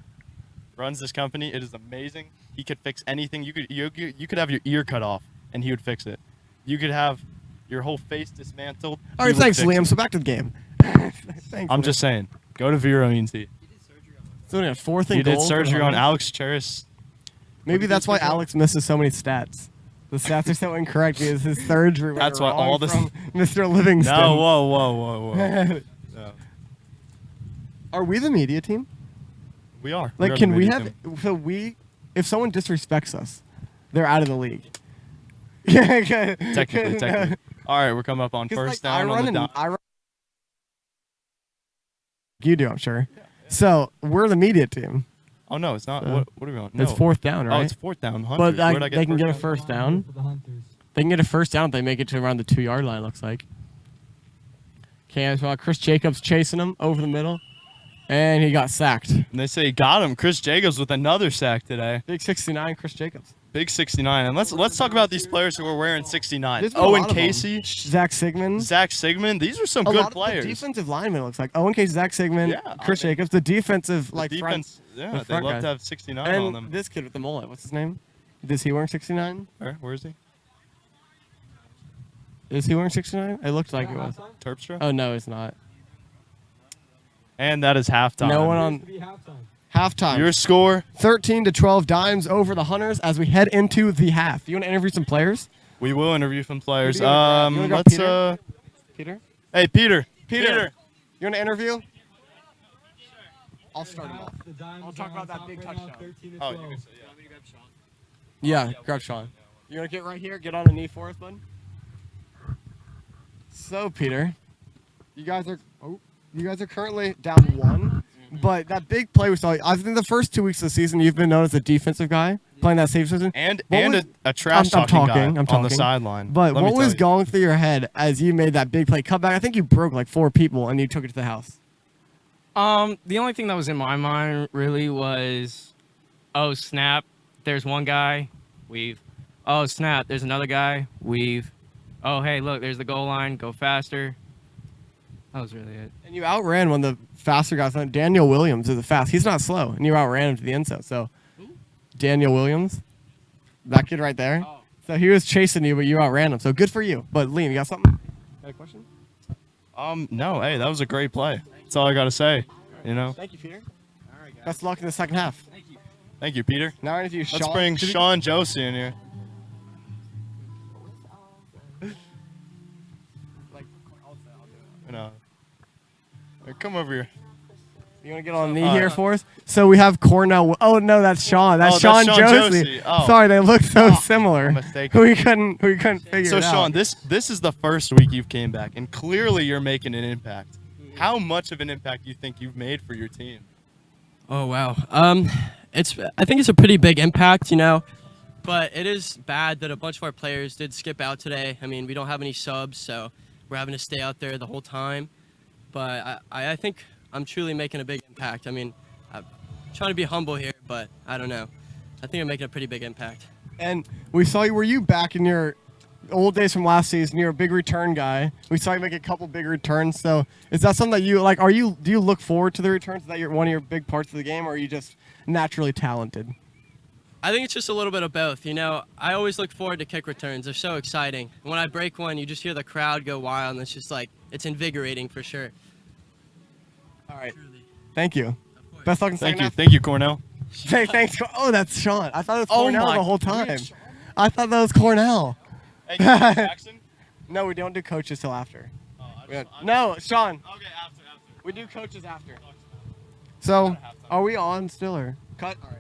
runs this company. It is amazing. He could fix anything. You could have your ear cut off, and he would fix it. You could have your whole face dismantled. All right, he would thanks, fix Liam. it. So back to the game. Thanks, I'm Liam. just saying. Go to Vero ENT. So we got fourth and You goal did for surgery the on Hunters. Alex Cheris. Maybe that's why Alex misses so many stats. The stats are so incorrect because his surgery. That's went why all wrong this- from Mr. Livingston. No, whoa. No. Are we the media team? We are. Like, are can the we media have? team. If someone disrespects us, they're out of the league. Technically. All right, we're coming up on 'Cause, first like, down on the dot. I run. You do, I'm sure. So we're the media team. Oh no, it's not. So, What are we on? No. It's fourth down, right? Oh, it's fourth down. But Hunters. like, Where'd I they can get a down? first down. For the Hunters. They can get a first down if they make it to around the 2-yard line. Looks like. Okay, so Chris Jacobs chasing him over the middle, and he got sacked. And they say he got him. Chris Jacobs with another sack today. Big 69, Chris Jacobs. Big 69. And let's talk about these players who are wearing 69. There's been a Owen lot of them. Casey, Zach Sigmund. Zach Sigmund. These are some A good lot of players. the defensive linemen, it looks like. Owen Casey, Zach Sigmund, Yeah, Chris I mean, Jacobs. The defensive, The like, defense. front. Yeah, the they front love guy. to have 69 on And them. this kid with the mullet, what's his name? Is he wearing 69? Where is he? Is he wearing 69? It looked like it was. Terpstra. Oh, no, it's not. And that is halftime. No one on halftime. Your score. 13-12 dimes over the Hunters as we head into the half. You want to interview some players? We will interview some players. You wanna grab Let's. Peter? Peter? Hey, Peter. You want to interview? I'll start him off. I'll talk about that big touchdown. Oh, you can say Yeah, grab Sean. You want to get right here? Get on a knee for us, bud? So, Peter, you guys are currently down 1, but that big play we saw, I think the first 2 weeks of the season, you've been known as a defensive guy, playing that safe position. And What and was- a trash I'm talking guy talking. on the sideline. But Let me what was tell you. going through your head as you made that big play comeback? I think you broke like 4 people and you took it to the house. The only thing that was in my mind really was, oh snap, there's one guy, weave. Oh snap, there's another guy, weave. Oh hey, look, there's the goal line, go faster. That was really it. And you outran one of the faster guys. Daniel Williams is a fast. He's not slow, and you outran him to the end zone. So, Daniel Williams, that kid right there. So he was chasing you, but you outran him. So good for you. But Liam, you got something? Got a question? No, hey, that was a great play. That's all I got to say. You know. Thank you, Peter. All right, guys. Best of luck in the second half. Thank you, Peter. Now I need you, Let's bring Sean Josie in here. Come over here. You want to get on knee here for us? So we have Cornell. Oh no, that's Sean. That's Sean Josie. Oh. Sorry, they look so similar. Mistaken. We couldn't figure So it out. Sean, this is the first week you've came back, and clearly you're making an impact. How much of an impact do you think you've made for your team? Oh wow. I think it's a pretty big impact, you know, but it is bad that a bunch of our players did skip out today. I mean, we don't have any subs, so we're having to stay out there the whole time. But I think I'm truly making a big impact. I mean, I'm trying to be humble here, but I don't know. I think I'm making a pretty big impact. And we saw you. Were you back in your old days from last season? You're a big return guy. We saw you make a couple big returns. So is that something that you like? Do you look forward to the returns? Is that one of your big parts of the game, or are you just naturally talented? I think it's just a little bit of both. You know, I always look forward to kick returns. They're so exciting. When I break one, you just hear the crowd go wild, and it's just like, it's invigorating for sure. All right. Thank you. Best luck in second half. Thank you, Cornell. Thanks. Oh, that's Sean. I thought it was Cornell my- the whole time. I thought that was Cornell. Hey, Jackson. No, we don't do coaches till after. Oh, No, Sean. Okay, after. We do coaches after. So, are we on still or cut? All right.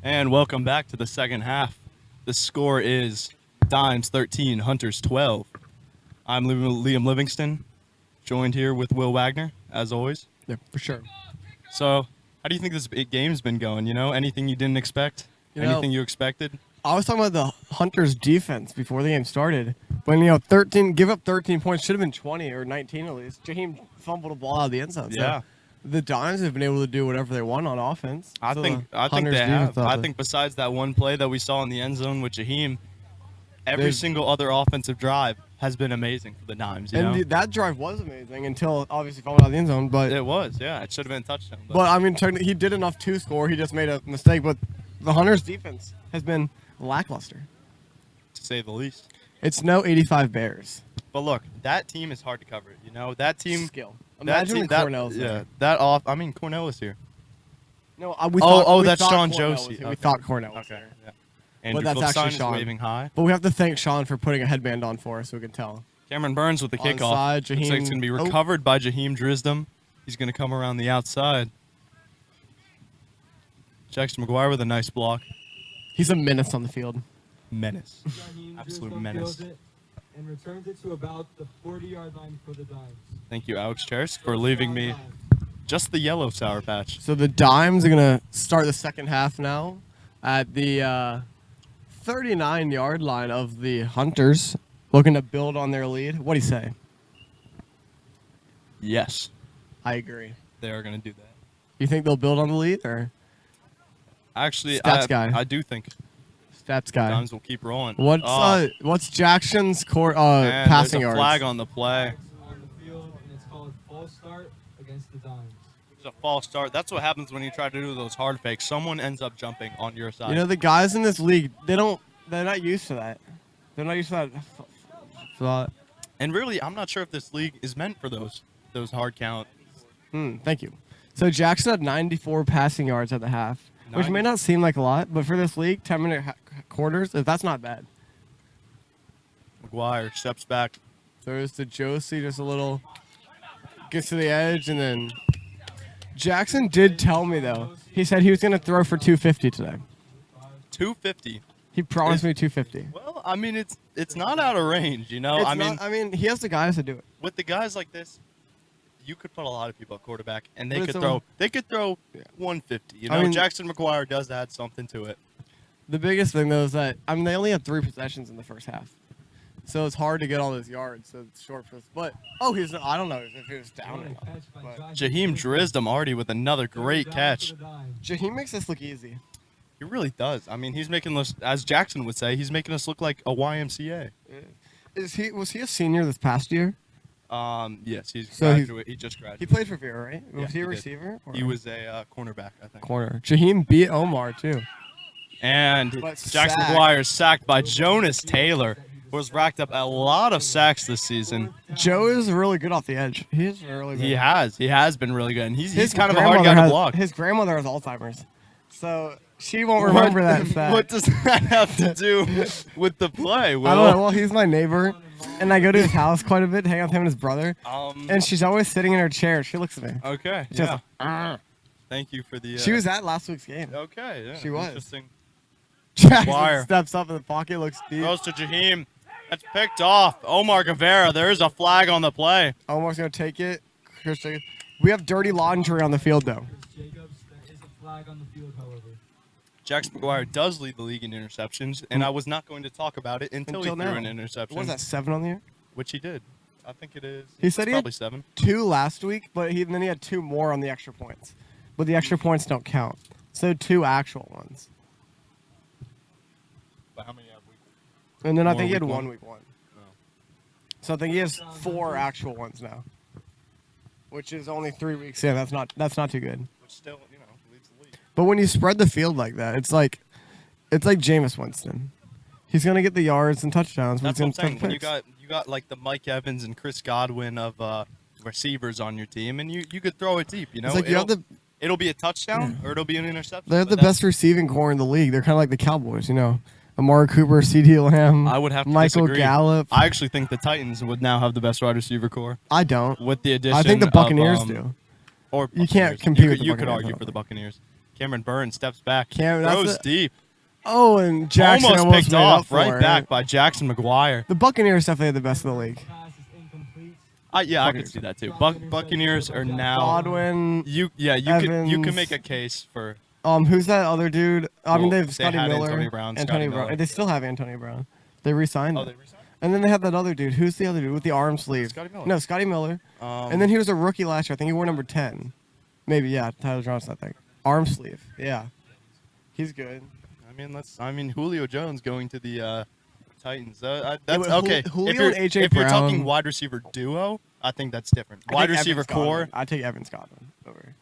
And welcome back to the second half. The score is Dimes 13, Hunters 12. I'm Liam Livingston, joined here with Will Wagner, as always. Yeah, for sure. So, how do you think this game's been going? You know, anything you didn't expect? Anything you expected? I was talking about the Hunters' defense before the game started. When, give up 13 points, should have been 20 or 19 at least. Jaheim fumbled a ball out of the end zone. Yeah. So the Dimes have been able to do whatever they want on offense. I So think the they Hunters' have. defense I out think besides that one play that we saw in the end zone with Jaheim, every They've- single other offensive drive has been amazing for the Dimes. You know? that drive was amazing until obviously fumbled out of the end zone. But It was, yeah. It should have been a touchdown. But I mean, he did enough to score. He just made a mistake. But the Hunters' defense has been lackluster. to say the least. It's no 85 Bears. But look, that team is hard to cover. You know, that team. Skill. That Imagine team, when that, Cornell's yeah, there. that off. I mean, Cornell is here. No, That's Sean Cornell was Josie. here. Okay. We thought Cornell was Okay. there. Yeah. Andrew that's actually Philstein is Sean. waving high. But we have to thank Sean for putting a headband on for us so we can tell. Cameron Burns with the kickoff. Onside, Looks like it's Jaheim- going to be oh. recovered by Jaheim Drisdom. He's going to come around the outside. Jackson McGuire with a nice block. He's a menace on the field. Menace. Jaheim Absolute Drisdom menace. fields it and returns it to about the 40-yard line for the Dimes. Thank you, Alex Cheris, for leaving me just the yellow Sour Patch. So the Dimes are going to start the second half now at the 39-yard line of the Hunters, looking to build on their lead. What do you say? Yes, I agree. they are going to do that. You think they'll build on the lead or Actually, Stats guy. I do think stats guy? Dimes will keep rolling. What's Jackson's And passing there's a yards? flag on the play. On the field, and it's called false start against the Dimes. It's a false start. That's what happens when you try to do those hard fakes. Someone ends up jumping on your side. You know, the guys in this league, they're not used to that. They're not used to that thought. And really, I'm not sure if this league is meant for those hard count. Thank you. So Jackson had 94 passing yards at the half, which may not seem like a lot, but for this league, 10-minute quarters, that's not bad. McGuire steps back. Throws to Josie, just a little, gets to the edge, and then Jackson did tell me, though. He said he was going to throw for 250 today. 250. He promised me 250. Well, I mean, it's not out of range, you know. I mean, he has the guys to do it. With the guys like this, you could put a lot of people at quarterback, and they But could it's throw. They could throw 150. You know, I mean- Jackson McGuire does add something to it. The biggest thing, though, is that, they only had 3 possessions in the first half. So it's hard to get all those yards, so it's short for us. But, I don't know if he was down or not. But Jaheim Drisdom already with another great catch. Jaheim makes this look easy. He really does. I mean, he's making us, as Jackson would say, he's making us look like a YMCA. Was he a senior this past year? Yes, he just graduated. He played for Vera, right? Yeah, Was he a did. receiver? He was a cornerback, I think. corner. Jaheim beat Omar, too. And But Jackson sacked. McGuire is sacked by Jonas Taylor, who has racked up a lot of sacks this season. Joe is really good off the edge. He's really good. He has been really good. And he's His kind of a hard guy to block. His grandmother has Alzheimer's. So she won't remember that fact. What does that have to do with the play, Will? I don't know. Well, he's my neighbor, and I go to his house quite a bit, hang out with him and his brother. And she's always sitting in her chair. She looks at me. Okay. She's Yeah. like, Thank you for the. she was at last week's game. Okay. Yeah. She was. Interesting. Jackson Wire. steps up in the pocket, looks deep. Goes to Jaheim. That's picked off. Omar Guevara. There's a flag on the play. Omar's going to take it. Chris Jacobs. We have dirty laundry on the field, though. Jacobs, that is a flag on the field, however. Jackson McGuire does lead the league in interceptions, and I was not going to talk about it until he threw now. an interception. What is that, 7 on the year? Which he did. I think it is. He said It's he had probably 7. 2 last week, but then he had 2 more on the extra points. But the extra points don't count. So 2 actual ones. But how many have we? And then I More think he had week 1 one? week 1. No. So I think he has 4 actual ones now. Which is only 3 weeks in. That's not too good. Which still, leads the league. But when you spread the field like that, it's like Jameis Winston. He's gonna get the yards and touchdowns. But That's he's what I'm gonna saying. When take you got like the Mike Evans and Chris Godwin of receivers on your team, and you could throw it deep. You know, It's like you have it'll be a touchdown or it'll be an interception. they have but the best receiving core in the league. They're kind of like the Cowboys, Amari Cooper, C.D. Lamb. I would have to Michael disagree. Gallup. I actually think the Titans would now have the best wide receiver core I don't. with the addition. I think the Buccaneers of, do. Or You can't Buccaneers. compete you with could, the You could Buccaneers, I argue don't for the think. Buccaneers. Cameron Burns steps back. That's Throws it. deep. Oh, and Jackson Almost picked made off up for right it. back by Jackson McGuire. The Buccaneers definitely had the best of the league. Pass is incomplete. Yeah, I could see that too. Buccaneers are now. Godwin. You can Evans. make a case for. Who's that other dude? I mean, Well, they have they Scotty had Miller. Antonio Brown, Antonio Scotty Brown. Miller. They still have Antonio Brown. They re-signed Oh, him. they resigned? And then they have that other dude. Who's the other dude with the arm sleeve? Scotty Miller. No, Scotty Miller. And then he was a rookie last year. I think he wore number 10. Maybe, yeah. Tyler Johnson, I think. Arm sleeve. Yeah. He's good. I mean, Julio Jones going to the Titans. That's but okay. Julio and A.J. if you're talking Brown- wide receiver duo, I think that's different. Wide receiver core, I take Evan Godwin over.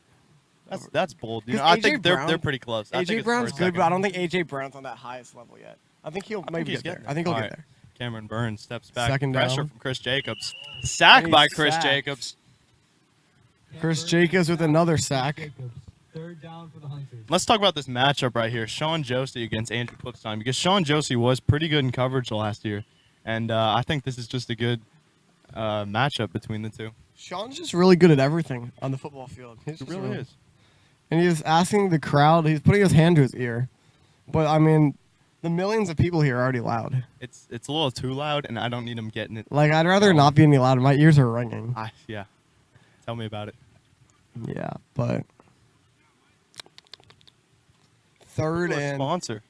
that's bold. You 'Cause know, I A.J. think they're Brown- pretty close. I think A.J. it's Brown's first, good, second. but I don't think A.J. Brown's on that highest level yet. I think he'll maybe he's get there. getting I think he'll All get right. there. Cameron Burns steps back. Second Pressure down. from Chris Jacobs. Sack And by he's Chris sacked. Jacobs. Chris Jacobs with another sack. Jacobs. Third down for the Hunters. Let's talk about this matchup right here. Sean Josie against Andrew Clipstein, because Sean Josie was pretty good in coverage last year. And I think this is just a good matchup between the two. Sean's just really good at everything on the football field. He's It just really is. And he was asking the crowd, he's putting his hand to his ear. But, I mean, the millions of people here are already loud. It's a little too loud, and I don't need him getting it. Like, I'd rather not be any louder. My ears are ringing. Yeah. Tell me about it. Yeah, but third Who's our and sponsor.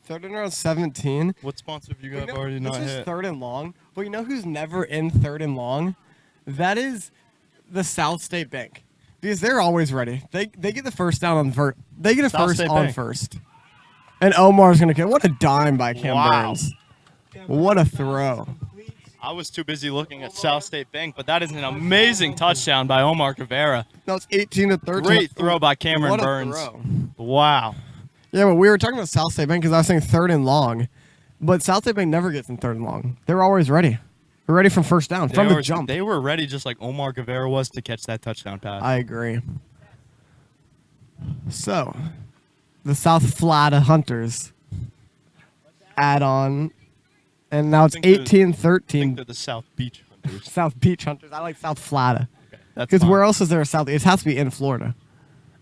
around 17. What sponsor have you You got know, already this not is hit? third and long. But you know who's never in third and long? That is the South State Bank. Because they're always ready. They get the first down on first. They get a South first State on Bank. first. And Omar's going to get what a dime by Cam Wow. Burns. What a throw. I was too busy looking at South State Bank, but that is an amazing touchdown by Omar Caveira. No, it's 18-13. Great throw by Cameron What a Burns. throw. Wow. Yeah, but we were talking about South State Bank because I was saying third and long. But South State Bank never gets in third and long. They're always ready. They're ready from first down, from the jump. They were ready just like Omar Caveira was to catch that touchdown pass. I agree. So, the South Florida Hunters add on. And now it's I think they're 18-13. the South Beach Hunters. South Beach Hunters. I like South Florida. That's Because fine. where else is there a South? It has to be in Florida.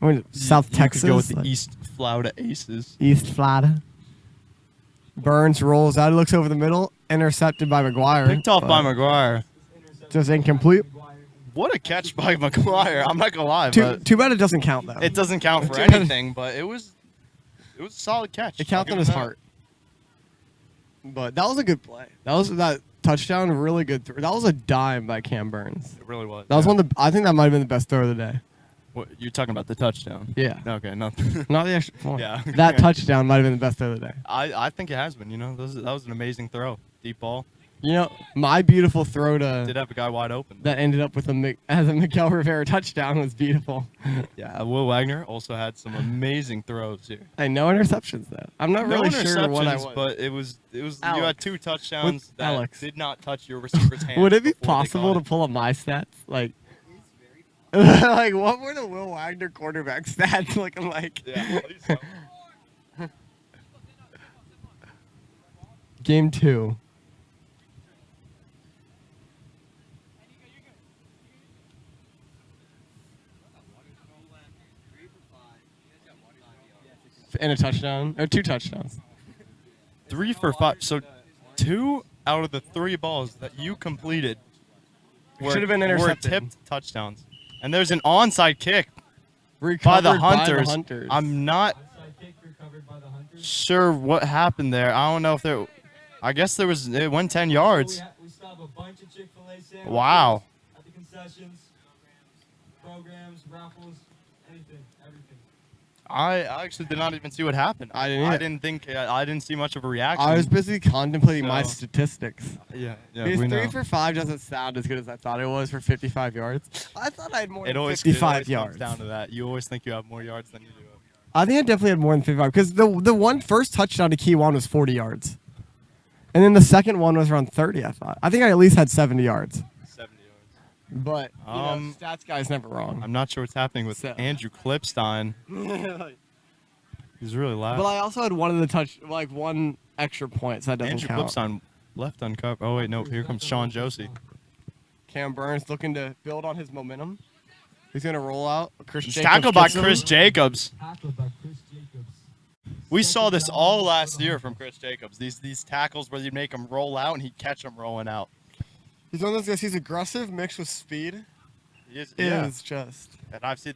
I mean, South You Texas. could go with the like East Florida Aces. East Florida. Burns rolls out. He looks over the middle. Intercepted by McGuire. Picked off by but McGuire. Just incomplete. What a catch by McGuire. I'm not going to lie, Too, but too bad it doesn't count, though. it doesn't count for Too bad. anything, but it was a solid catch. It counts I'll on give his him that. heart. But that was a good play. That touchdown, really good throw. That was a dime by Cam Burns. It really was. That was yeah. one of the. I think that might have been the best throw of the day. What, you're talking about the touchdown? Yeah. Okay, no. Not the extra point. Yeah. That touchdown might have been the best throw of the day. I think it has been. You know, that was an amazing throw. Deep ball. You know, my beautiful throw Did to have a guy wide open. that ended up with as a Miguel Rivera touchdown was beautiful. Yeah, Will Wagner also had some amazing throws here. Hey, no interceptions though. I'm not really sure what I interceptions, was. but it was you Alex. had two touchdowns that Alex. did not touch your receiver's hands. Would it be before they possible to caught it. pull up my stats? Like, like what were the Will Wagner quarterback stats looking like? Yeah, please so. Game 2. And a touchdown, or 2 touchdowns. 3 for 5. So 2 out of the 3 balls that you completed Should have been were intercepted. tipped touchdowns. And there's an onside kick by Recovered the Hunters. I'm not Onside kick recovered by the Hunters. sure what happened there. I don't know if there. I guess it went 10 yards. We still have a bunch of Chick-fil-A sandwiches Wow. at the concessions, programs, raffles, everything. I actually did not even see what happened. I didn't either. I didn't see much of a reaction. I was busy contemplating my So- statistics. Yeah, Because we 3 know. for 5 doesn't sound as good as I thought it was for 55 yards. I thought I had more It than always 55 comes yards. down to that. You always think you have more yards than you do. I think I definitely had more than 55 because the one first touchdown to Keywan was 40 yards. And then the second one was around 30, I thought. I think I at least had 70 yards. 70 yards. But, stats guy's never wrong. I'm not sure what's happening with So- Andrew Clipstein. He's really loud. But I also had one extra point, so that doesn't Andrew count. Clipstein left uncovered. Oh wait, no. Here comes Sean Josie. Cam Burns looking to build on his momentum. He's going to roll out. Chris He's Jacobs tackled by gets him. Chris Jacobs. Tackled by Chris We saw this all last year from Chris Jacobs. These tackles where you make him roll out and he'd catch them rolling out. He's one of those guys. He's aggressive mixed with speed. He is, It yeah. is just. And I've seen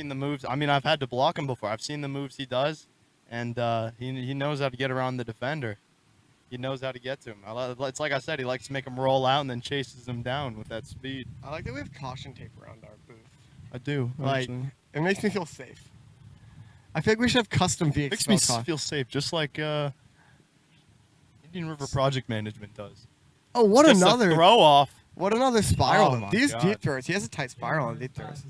the moves. I mean, I've had to block him before. I've seen the moves he does, and he knows how to get around the defender. He knows how to get to him. It's like I said, he likes to make him roll out and then chases him down with that speed. I like that we have caution tape around our booth. I do. Like, actually. it makes me feel safe. I feel like we should have custom VXFL Makes me caution. feel safe, just like Indian River Project Management does. Oh, what Just another a throw off. What another spiral. Oh my These God. deep throws. He has a tight spiral on deep throws.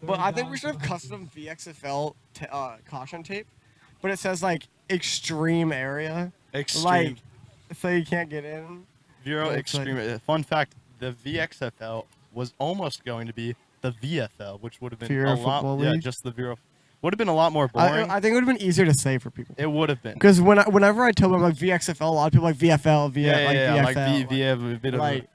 But I think we should have custom VXFL caution tape. But it says like extreme area. Extreme. Like, so you can't get in. Vero It's like- Extreme. Fun fact: the VXFL was almost going to be the VFL, which would have been Vero a lot. Football Yeah, League? just the Vero. Would have been a lot more boring. I think it would have been easier to say for people. It would have been. Because whenever I told them like VXFL, a lot of people like VFL, Yeah, like VFL. like a bit of. Like, A,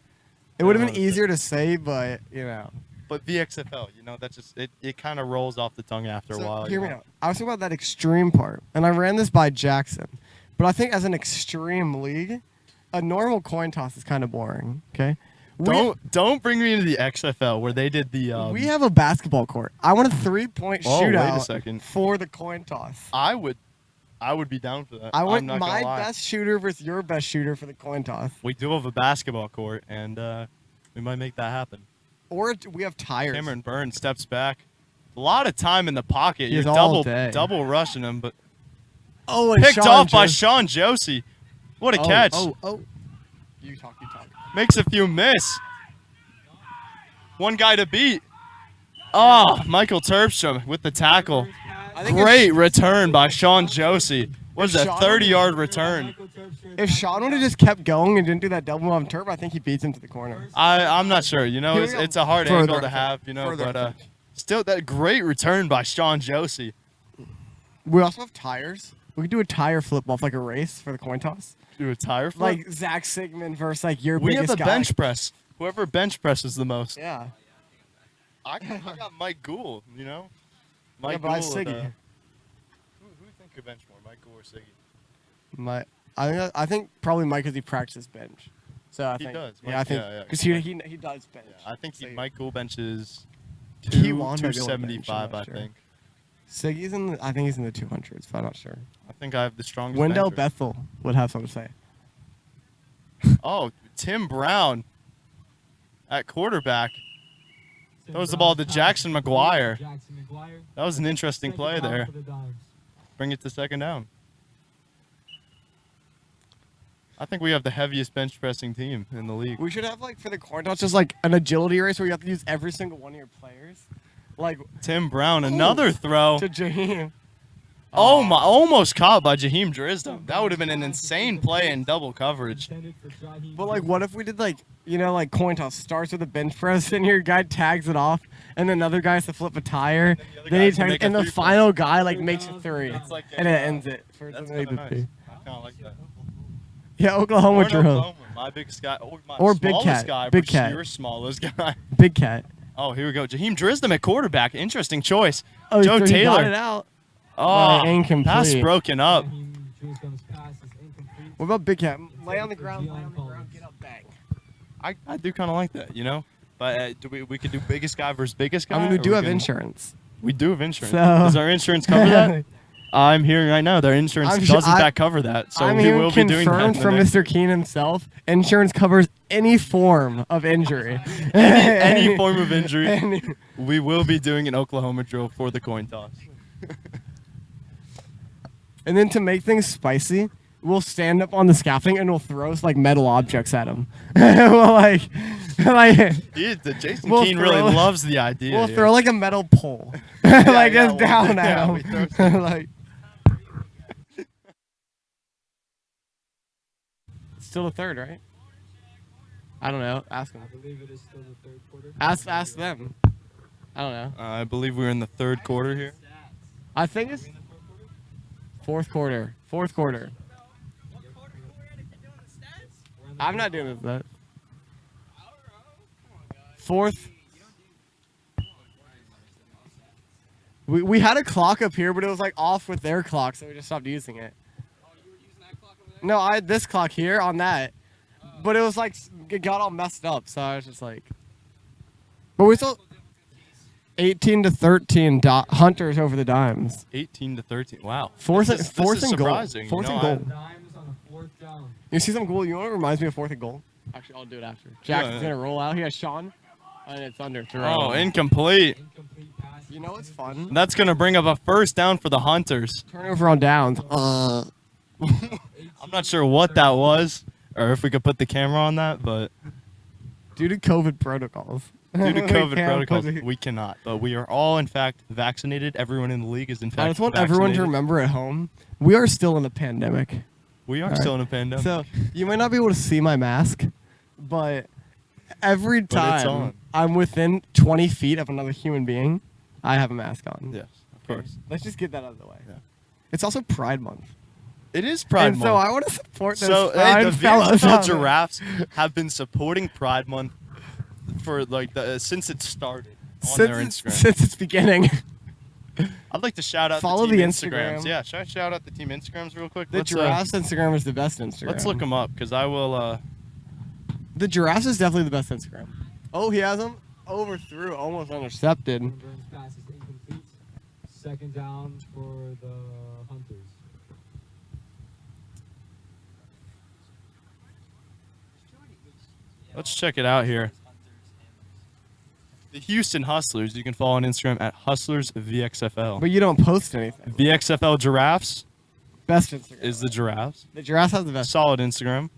it would have Yeah, been easier to say, but you know. but VXFL, that's just it kind of rolls off the tongue after a while. Hear me out. I was talking about that extreme part, and I ran this by Jackson. But I think as an extreme league, a normal coin toss is kind of boring. Okay. Don't bring me into the XFL where they did the. We have a basketball court. I want a 3-point Oh, wait a shootout second. for the coin toss. I would be down for that. I want I'm not gonna my lie. best shooter versus your best shooter for the coin toss. We do have a basketball court, and we might make that happen. Or we have tires. Cameron Burns steps back. A lot of time in the pocket. He has You're all day. double rushing him, but Oh, and picked Sean off by just- Sean Josie. What a catch. Oh. You talk. Makes a few miss. One guy to beat. Oh, Michael Terpstrom with the tackle. I think Great return by Sean Josie. What is if that, Sean- 30-yard return? If Sean would have just kept going and didn't do that double on turf, I think he beats him to the corner. I'm not sure. Here we go. It's a hard Further angle to effort. have, Further but effort. still that great return by Sean Josie. We also have tires. We could do a tire flip off like a race for the coin toss. Do a tire flip. Like Zach Sigmund versus like your We have biggest a guy. bench press. Whoever bench presses the most. Yeah. I got Mike Gould, Mike Yeah, but I Gould. Siggy. Who do you think could bench more, Mike Gould or Siggy? I think probably Mike because he practices bench. So I He think does. Yeah, I Mike- think yeah, because Mike- he does bench. Yeah, I think So Mike Gould benches He won by the old bench, 275, I'm I not sure. think. Siggy's I think he's in the 200s, but I'm not sure. I think I have the strongest Wendell bencher. Bethel would have something to say. Oh, Tim Brown at quarterback. Throws the ball to Jackson McGuire. That was an interesting play there. Bring it to second down. I think we have the heaviest bench pressing team in the league. We should have like for the coin toss just like an agility race where you have to use every single one of your players. Like Tim Brown, another throw. to Jaheim. Oh my! Almost caught by Jaheim Drisdom. That would have been an insane play in double coverage. But like, what if we did like like coin toss starts with a bench press and your guy tags it off, and then another guy has to flip a tire, other then he guy can tags, make a and the three-point. final guy like makes a three, It's like and it ends it. For That's somebody kind of to nice. see. I kind of like that. Yeah, Oklahoma Or in drill. Oklahoma, my biggest guy, my Or Big smallest Cat, guy Big versus Cat. your smallest guy. Big cat. Oh, here we go. Jaheim Drisdom at quarterback. Interesting choice. Oh, Joe so he got Taylor. it out. Oh, incomplete. pass broken up. What about Big Cat? Lay on the ground, get up, bang. I do kind of like that, But we could do biggest guy versus biggest guy. I mean, we or do have can- insurance. We do have insurance. So- Does our insurance cover that? I'm hearing right now their insurance I'm doesn't sure- cover that, so I'm we hearing will be doing that. confirmed in the from next- Mr. Keen himself. Insurance covers any form of injury. any form of injury. Any- We will be doing an Oklahoma drill for the coin toss. And then to make things spicy, we'll stand up on the scaffolding and we'll throw like metal objects at him. we'll like Jason We'll Keane really throw- loves the idea. we'll here. throw like a metal pole, like yeah, just down yeah, we at throw him. Like it's still the third, right? I don't know. Ask them. I believe it is still the third quarter. Ask them. I don't know. I believe we're in the third quarter here. I think it's fourth quarter. Fourth quarter. I'm not doing that. Fourth. We had a clock up here, but it was like off with their clock, so we just stopped using it. Oh, you were using that clock over there? No, I had this clock here on that, but it was like it got all messed up, so I was just like. But we still 18-13 Hunters over the Dimes. 18-13. Wow. Fourth This and is goal. surprising. Fourth You and know, goal. Dimes on the 4th down. You see some goal? You know what reminds me of fourth and goal? Actually, I'll do it after. Jackson's Yeah. gonna roll out. He has Sean, and it's under throw. Oh, incomplete. Incomplete pass. You know what's fun? That's going to bring up a first down for the Hunters. Turnover on downs. I'm not sure what that was or if we could put the camera on that, but Due to COVID protocols. due to We COVID can't protocols, put it- we cannot. But we are all, in fact, vaccinated. Everyone in the league is, in fact, I just want everyone to vaccinated. remember at home, we are still in a pandemic. We are All still right. in a pandemic. So you might not be able to see my mask, but every But it's time on. I'm within 20 feet of another human being, I have a mask on. Yes, of Okay, course. let's just get that out of the way. Yeah. It's also Pride Month. It is Pride and Month. so I want to support those So Pride the fellas VXFL out there. Giraffes have been supporting Pride Month for like since it started on their Instagram. Since its beginning. I'd like to shout out Follow the team the Instagrams. Instagram. Yeah, should I shout out the team Instagrams real quick? The Giraffes Instagram is the best Instagram. Let's look them up because I will. The Giraffes is definitely the best Instagram. Oh, he has him overthrew, almost intercepted. Burns pass is incomplete. 2nd down for the Hunters. Let's check it out here. The Houston Hustlers. You can follow on Instagram at HustlersVXFL. But you don't post anything. VXFL Giraffes Best Instagram. is the Giraffes. The Giraffes have the best. Solid Instagram.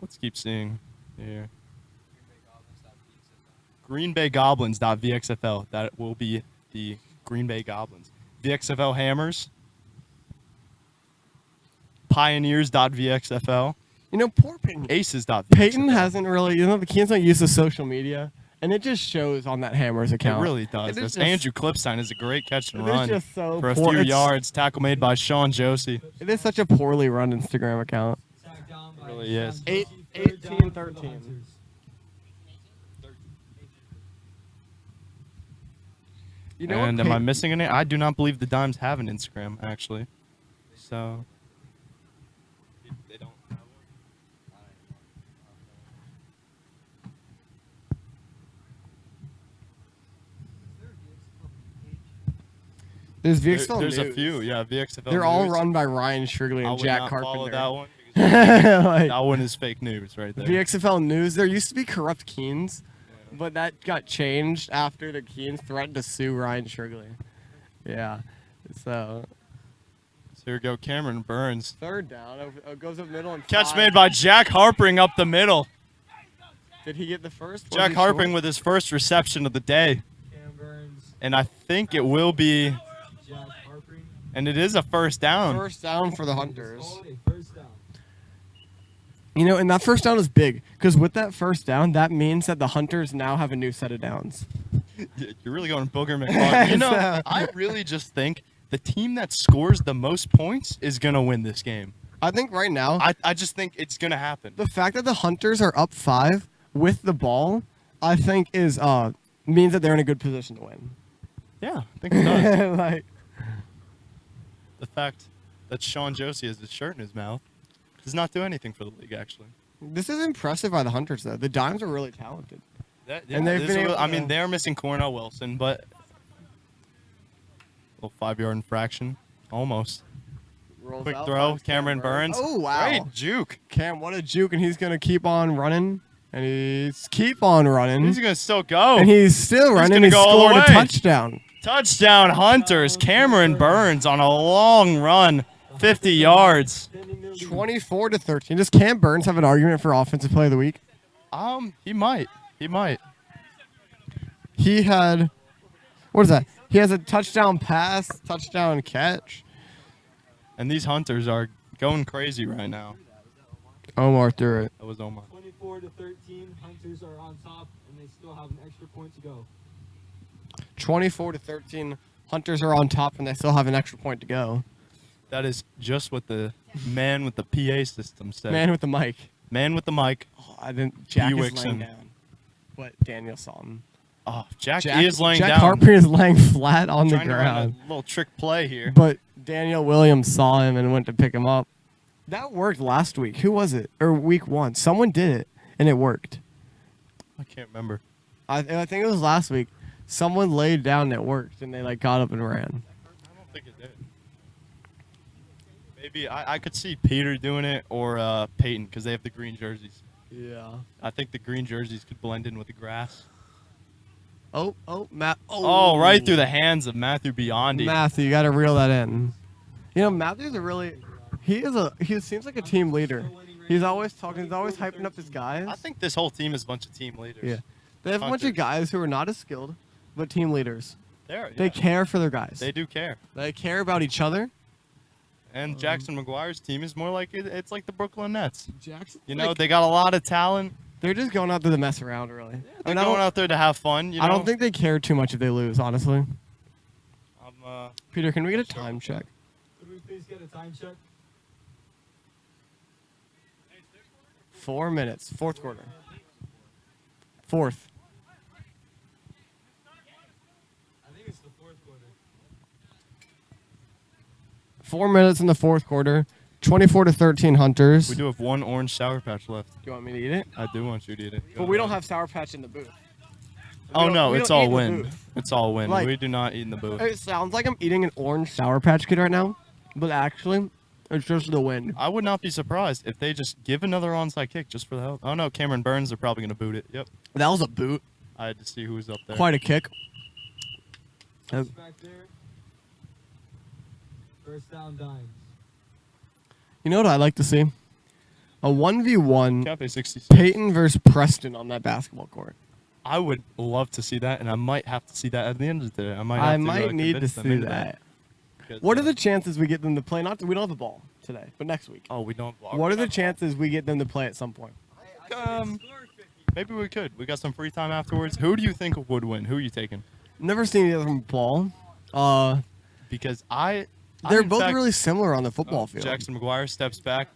Let's keep seeing here. GreenBayGoblins.vxfl. That will be the Green Bay Goblins. VXFL Hammers. Pioneers.vxfl. You know, poor Peyton. Aces.vxfl. Peyton hasn't really, the Kings don't use the social media, and it just shows on that Hammers It account. really does. It is This just- Andrew Clipstein is a great catch and It is run just so for a poor. few It's- yards. Tackle made by Sean Josie. It is such a poorly run Instagram account. Sacked down by Really is. Sean Eight- Josie, 3rd down for the 18-13. Hunters. You know And what am I Peyton- missing any? I do not believe the Dimes have an Instagram, actually. So. They don't have one? There's VXFL There's a News. few, yeah. VXFL They're all News. run by Ryan Shrigley I and would Jack not follow Carpenter. that one. Because Like, that one is fake news right there. VXFL News. There used to be Corrupt Keens, but that got changed after the Keens threatened to sue Ryan Shrigley. Yeah. So So here we go. Cameron Burns. 3rd down. Goes up middle and Catch 5. made by Jack Harpering up the middle. Did he get the first? Was Jack he Harpering short? with his first reception of the day. Cam Burns, And I think it will be, Jack Harpering. and it is a first down. First down for the Hunters. Called a 1st down. You know, and that first down is big because with that first down, that means that the Hunters now have a new set of downs. You're really going Booger McFarland. You know, So- I really just think the team that scores the most points is going to win this game. I think right now, I just think it's going to happen. the fact that the Hunters are up 5 with the ball, I think is means that they're in a good position to win. Yeah, I think it does. Like, The fact that Sean Josie has his shirt in his mouth does not do anything for the league, actually. this is impressive by the Hunters, though. The Dimes are really talented. And they've been able I to- mean, they're missing Cornell Wilson, but a little 5-yard infraction, almost. Rolls Quick out, throw, finds Cameron Burns. Oh, wow. Great juke. Cam, what a juke, and he's going to keep on running. And he's keep on running. He's going to still go. And he's still running. gonna He go all the scored a way. touchdown. Touchdown Hunters. Cameron Burns on a long run, 50 yards. 24-13. Does Cam Burns have an argument for Offensive Play of the Week? He might. He might. He had, what is that? He has a touchdown pass, touchdown catch. And these Hunters are going crazy right now. Omar threw it. That was Omar. 24-13. Hunters are on top, and they still have an extra point to go. 24-13. Hunters are on top, and they still have an extra point to go. That is just what the man with the PA system said. Man with the mic. Man with the mic. Oh, I didn't. Jack is Wixon. laying down. But Daniel saw him. Oh, Jack is laying Jack down. Harper is laying flat on the Trying to run ground. a little trick play here. But Daniel Williams saw him and went to pick him up. That worked last week. Who was it? Or week 1. Someone did it, and it worked. I can't remember. I think it was last week. Someone laid down and it worked, and they like got up and ran. I don't think it did. Maybe I could see Peter doing it or Peyton because they have the green jerseys. Yeah. I think the green jerseys could blend in with the grass. Oh, Matt. Oh, right through the hands of Matthew Biondi. Matthew, you got to reel that in. You know, Matthew's a really. He seems like a team leader. He's always talking. He's always hyping up his guys. I think this whole team is a bunch of team leaders. Yeah. They have a bunch of guys who are not as skilled, but team leaders. They care for their guys. They do care. They care about each other. And Jackson McGuire's team is more like it's like the Brooklyn Nets. Jackson, You know, they got a lot of talent. they're just going out there to mess around, really. They're going out there to have fun. You know? I don't think they care too much if they lose, honestly. I'm, Peter, can we get a time check? Could we please get a time check? 4 minutes. Fourth quarter. Fourth. I think it's the fourth quarter. 4 minutes in the fourth quarter. 24-13 Hunters. we do have one orange Sour Patch left. Do you want me to eat it? I do want you to eat it. But we don't have Sour Patch in the booth. Oh no, we it's don't eat all in the wind. booth. It's all wind. Like- We do not eat in the booth. It sounds like I'm eating an orange Sour Patch Kid right now, but actually, it's just the wind. I would not be surprised if they just give another onside kick just for the hell. Oh no, Cameron Burns. They're probably gonna boot it. Yep. That was a boot. I had to see who was up there. Quite a kick. Who's back there? First down dimes. You know what I'd like to see? A 1v1 Cafe 66. Peyton versus Preston on that basketball court. I would love to see that, and I might have to see that at the end of the day. I might need to convince them see into that. Because, What are the chances we get them to play? We don't have the ball today, but next week. Oh, we don't. What are the chances we get them to play at some point? Maybe we could. We got some free time afterwards. Who do you think would win? Who are you taking? Never seen either of them ball. Because They're both really similar on the football field. Jackson McGuire steps back,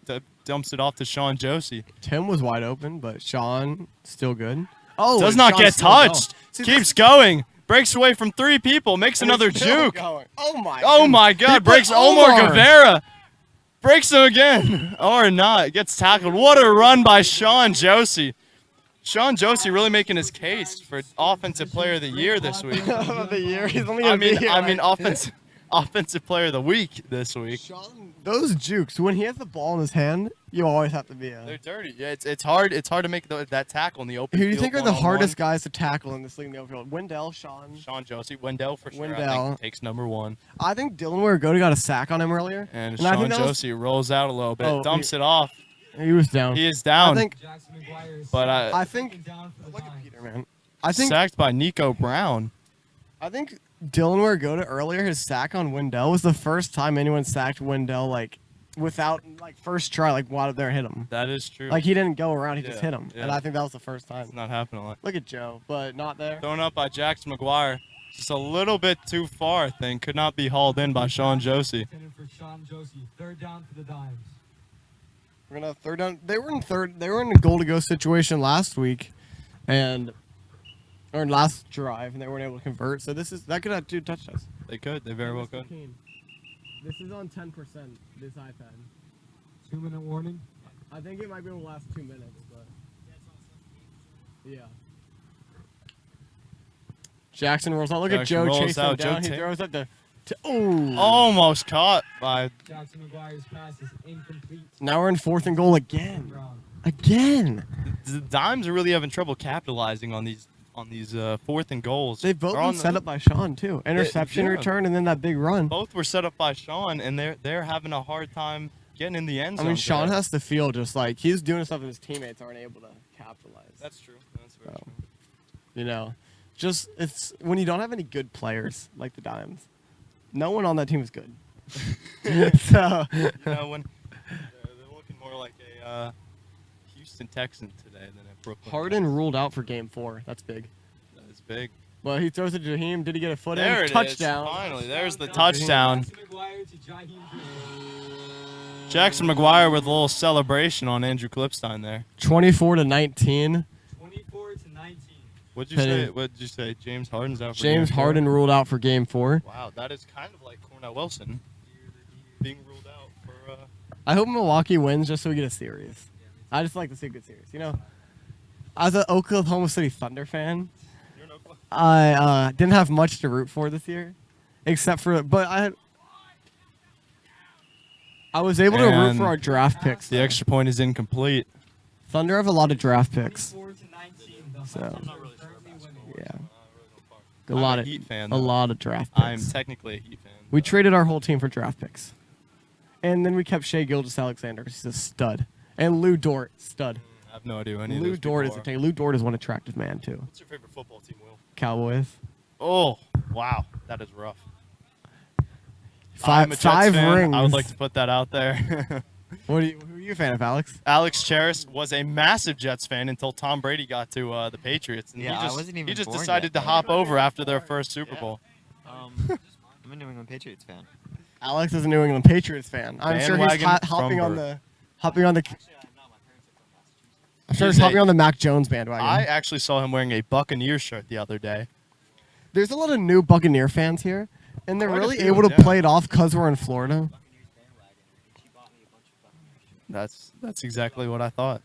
dumps it off to Sean Josie. Tim was wide open, but Sean still good. Oh, Does and not Sean's get still going. touched. See, Keeps going. Breaks away from 3 people. Makes and another he's still juke. going. Oh my! Oh my He God! put Breaks Omar Omar. Guevara. Breaks him again, or not? Gets tackled. What a run by Sean Josie. Sean Josie really making his case for Offensive Player of the Year this week. Of the year. He's only I gonna be mean, here I mean, like- offensive Player of the Week this week. Sean, those jukes. When he has the ball in his hand, you always have to be They're a. dirty. Yeah, it's hard. It's hard to make that tackle in the open. Who do you field think are the one-on-one. hardest guys to tackle in this league in the outfield? Wendell, Sean. Sean Josie, Wendell for sure. I Wendell. think takes number 1, I think Dylan Ware got a sack on him earlier. and I Sean think that was- Josie rolls out a little bit, Oh, dumps it off. He was down. He is down. I think. Jackson McGuire is But I think. down for the Look at dimes. Peter, man. I think. sacked by Nico Brown. I think Dylan Ware earlier, his sack on Wendell was the first time anyone sacked Wendell like without like first try, like while there hit him. That is true. Like he didn't go around, he just Yeah, hit him, and yeah. I think that was the first It's time. not happening a lot. Look at Joe, but not there. Thrown up by Jackson McGuire. Just a little bit too far, I think. Could not be hauled in by Sean Josie. Intended for Sean Josie. Third down for the dimes. We're gonna have third down. They were in a goal to go situation last week, or last drive, and they weren't able to convert. So that could have 2 touchdowns. They could. They very well could. This is on 10%. This iPad. 2-minute warning. I think it might be able to last 2 minutes, but yeah. Jackson rolls out. Look at Jackson Joe rolls chasing him out. down. Joe He ta- throws up the. Oh. Almost caught by. Jackson McGuire's pass is incomplete. Now we're in 4th and goal again. Brown. Again. The Dimes are really having trouble capitalizing on these 4th and goals. They've both Or been on set the- up by Sean too. Interception yeah. return and then that big run. Both were set up by Sean, and they're having a hard time getting in the end I zone. mean, Sean today. has to feel just like he's doing stuff that his teammates aren't able to capitalize. That's true. That's very So, true. you know, just it's when you don't have any good players like the Dimes. No one on that team is good. So You know, when they're looking more like a Houston Texans today than a Brooklyn. Harden ruled out for Game 4. That's big. That is big. Well, he throws it to Jaheim. Did he get a foot There in? it is. Touchdown. Finally, there's the Jackson touchdown. McGuire to Jaheim Driscoll. Jackson McGuire with a little celebration on Andrew Klipstein there. 24-19. 24 to 19. What'd you Penny. say? What'd you say? James Harden's out for James game 4? Harden ruled out for Game 4. Wow, that is kind of like Cornell Wilson being ruled out for. I hope Milwaukee wins just so we get a series. I just like to see a good series. You know, as an Oklahoma City Thunder fan, I didn't have much to root for this year, except for I was able to root And for our draft picks. The though. extra point is incomplete. Thunder have a lot of draft picks. 24 to 19. The So, Hunters are currently winning. Yeah, I'm a lot a of Heat fan, a though. lot of draft picks. I'm technically a Heat fan. We traded our whole team for draft picks, and then we kept Shea Gilgeous-Alexander because he's a stud, and Lou Dort, stud. I have no idea who any of Lou those Dort is people a are. tank. Lou Dort is one attractive man too. What's your favorite football team, Will? Cowboys. Oh, wow, that is rough. Five I'm a Jets fan. rings. I would like to put that out there. Who are you a fan of, Alex? Alex Charis was a massive Jets fan until Tom Brady got to the Patriots, and Yeah, he I just, wasn't even he just born decided yet. to hop over after their first Super Bowl. I'm a New England Patriots fan. Alex is a New England Patriots fan. I'm sure he's Bandwagon hopping on from the hopping on the. Actually, I'm not. My parents are from Massachusetts. I'm sure He's he's hopping a- on the Mac Jones bandwagon. I actually saw him wearing a Buccaneers shirt the other day. There's a lot of new Buccaneer fans here, and they're Quite a really few, able to yeah. play it off because we're in Florida. Buccaneers bandwagon. She bought me a bunch of Buccaneers shirts. That's exactly what I thought.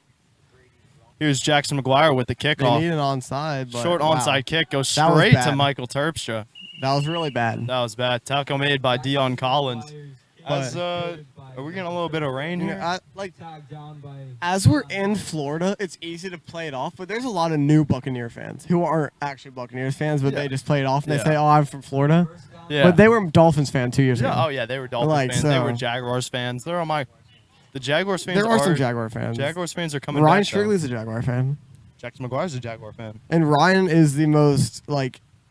Here's Jackson McGuire with the They kickoff. need an onside, but Short wow. onside kick goes That was straight to bad. Michael Terpstra. That was really bad. That was bad. Tackle made by Dion Collins. But- Are we getting a little bit of rain You know, here? Tagged down by as we're in Florida, it's easy to play it off, but there's a lot of new Buccaneer fans who aren't actually Buccaneers fans, but Yeah. they just play it off and Yeah. they say, "Oh, I'm from Florida," first down. Yeah. but they were Dolphins fan 2 years ago. Yeah, oh yeah, they were Dolphins Like, fans. They were so- Jaguars fans. They're on my. The Jaguars fans. There are some Jaguar fans. Jaguars fans are coming Ryan back. though. Shirley's a Jaguar fan, Jackson McGuire's a Jaguar fan. and Ryan is the most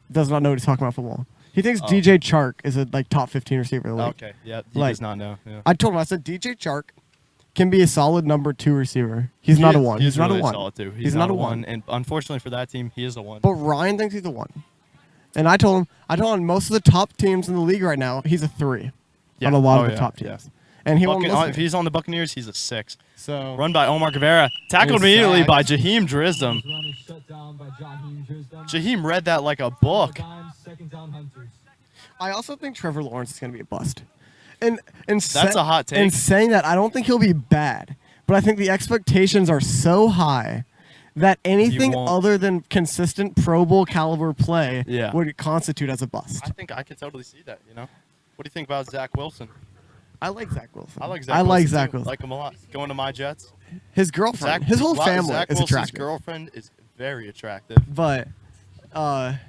does not know what he's talking about football. He thinks Oh. DJ Chark is a top 15 receiver in the league. Okay, yeah, he Like- does not know. Yeah. I told him, I said DJ Chark can be a solid number 2 receiver. He's not a 1. He's not really a 1. solid too. He's not a 1. And unfortunately for that team, he is a 1. But Ryan thinks he's a 1. And I told him most of the top teams in the league right now, he's a 3 Yeah. on a lot Oh, of the yeah, top yeah. teams. And he won't listen. If he's on the Buccaneers, he's a 6. So Run by Omar Guevara. Tackled He's immediately sacked. by Jaheim Drisdom. Run is shut down by Jaheim Drisdom. Jaheim read that like a book. Dimes, second down Hunters. I also think Trevor Lawrence is going to be a bust. And That's a hot take. And saying that, I don't think he'll be bad. But I think the expectations are so high that anything won't- other than consistent Pro Bowl caliber play Yeah. would constitute as a bust. I think I could totally see that. You know, what do you think about Zach Wilson? I like Zach Wilson. I like Zach. I Wilson like too. Zach Wilson. Like him a lot. Going to my Jets. His girlfriend, his whole family Zach is Wilson's attractive. girlfriend is very attractive. But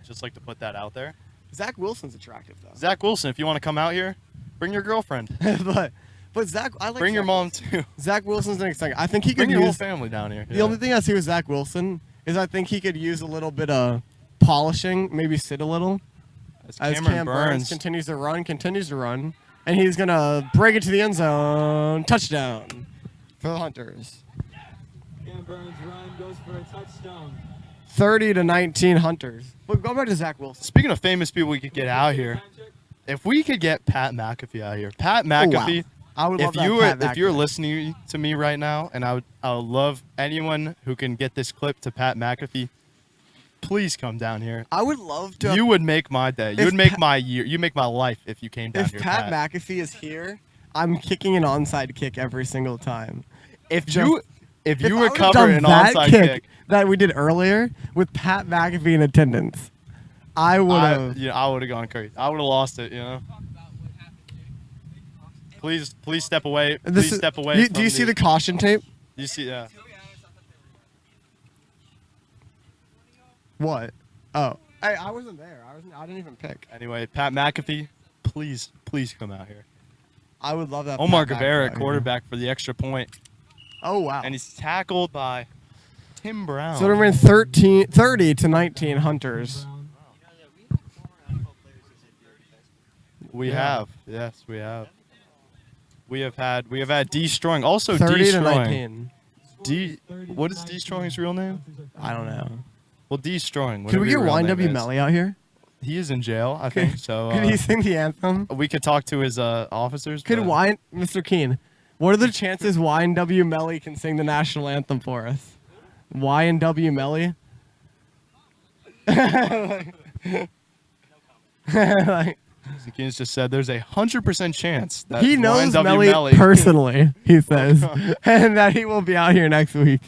Just like to put that out there. Zach Wilson's attractive though. Zach Wilson, if you want to come out here, bring your girlfriend. but Zach, I like Bring your Zach mom Wilson. too. Zach Wilson's an exciting. I think he could Bring your whole use. family down here. The only thing I see with Zach Wilson is I think he could use a little bit of polishing, maybe sit a little. As Cameron Cam Burns. continues to run, and he's gonna break it to the end zone, touchdown for the Hunters. Cam Burns' run goes for a touchdown. 30-19 Hunters. But go back to Zach Wilson. Speaking of famous people we could get out here, if we could get Pat McAfee out here, Pat McAfee. I would love If you're listening to me right now, and I would love anyone who can get this clip to Pat McAfee, please come down here. I would love to. You would make my day. You If would make Pat- my year. You make my life if you came down if here. Pat McAfee is here, I'm kicking an onside kick every single time. if just- you If if you I would've recover done an that onside kick kick, that we did earlier with Pat McAfee in attendance, I would I have. would have gone crazy. I would have lost it. You know. Please step away. Please step away. Do you see the caution tape? You see? Yeah. What? Oh, I wasn't there. I didn't even pick. Anyway, Pat McAfee, please come out here. I would love that. Omar Pat McAfee Guevara, out here. quarterback for the extra point, Oh wow. and he's tackled by Tim Brown. So it ran 30-19 Hunters. Brown. We Yeah. have, yes, we have. We have had D Strong, also D 30 to Strong. 19. D, what is D Strong's real name? I don't know. Well, D Strong. Could whatever we your get real name YNW is. Melly out here? He is in jail, I think. So Could he sing the anthem? we could talk to his officers. Could but- Mr. Keen? What are the chances YNW Melly can sing the national anthem for us? YNW Melly? Like, Zakeen's just said there's 100% chance that he knows Ryan W. Melly personally, he says, and that he will be out here next week.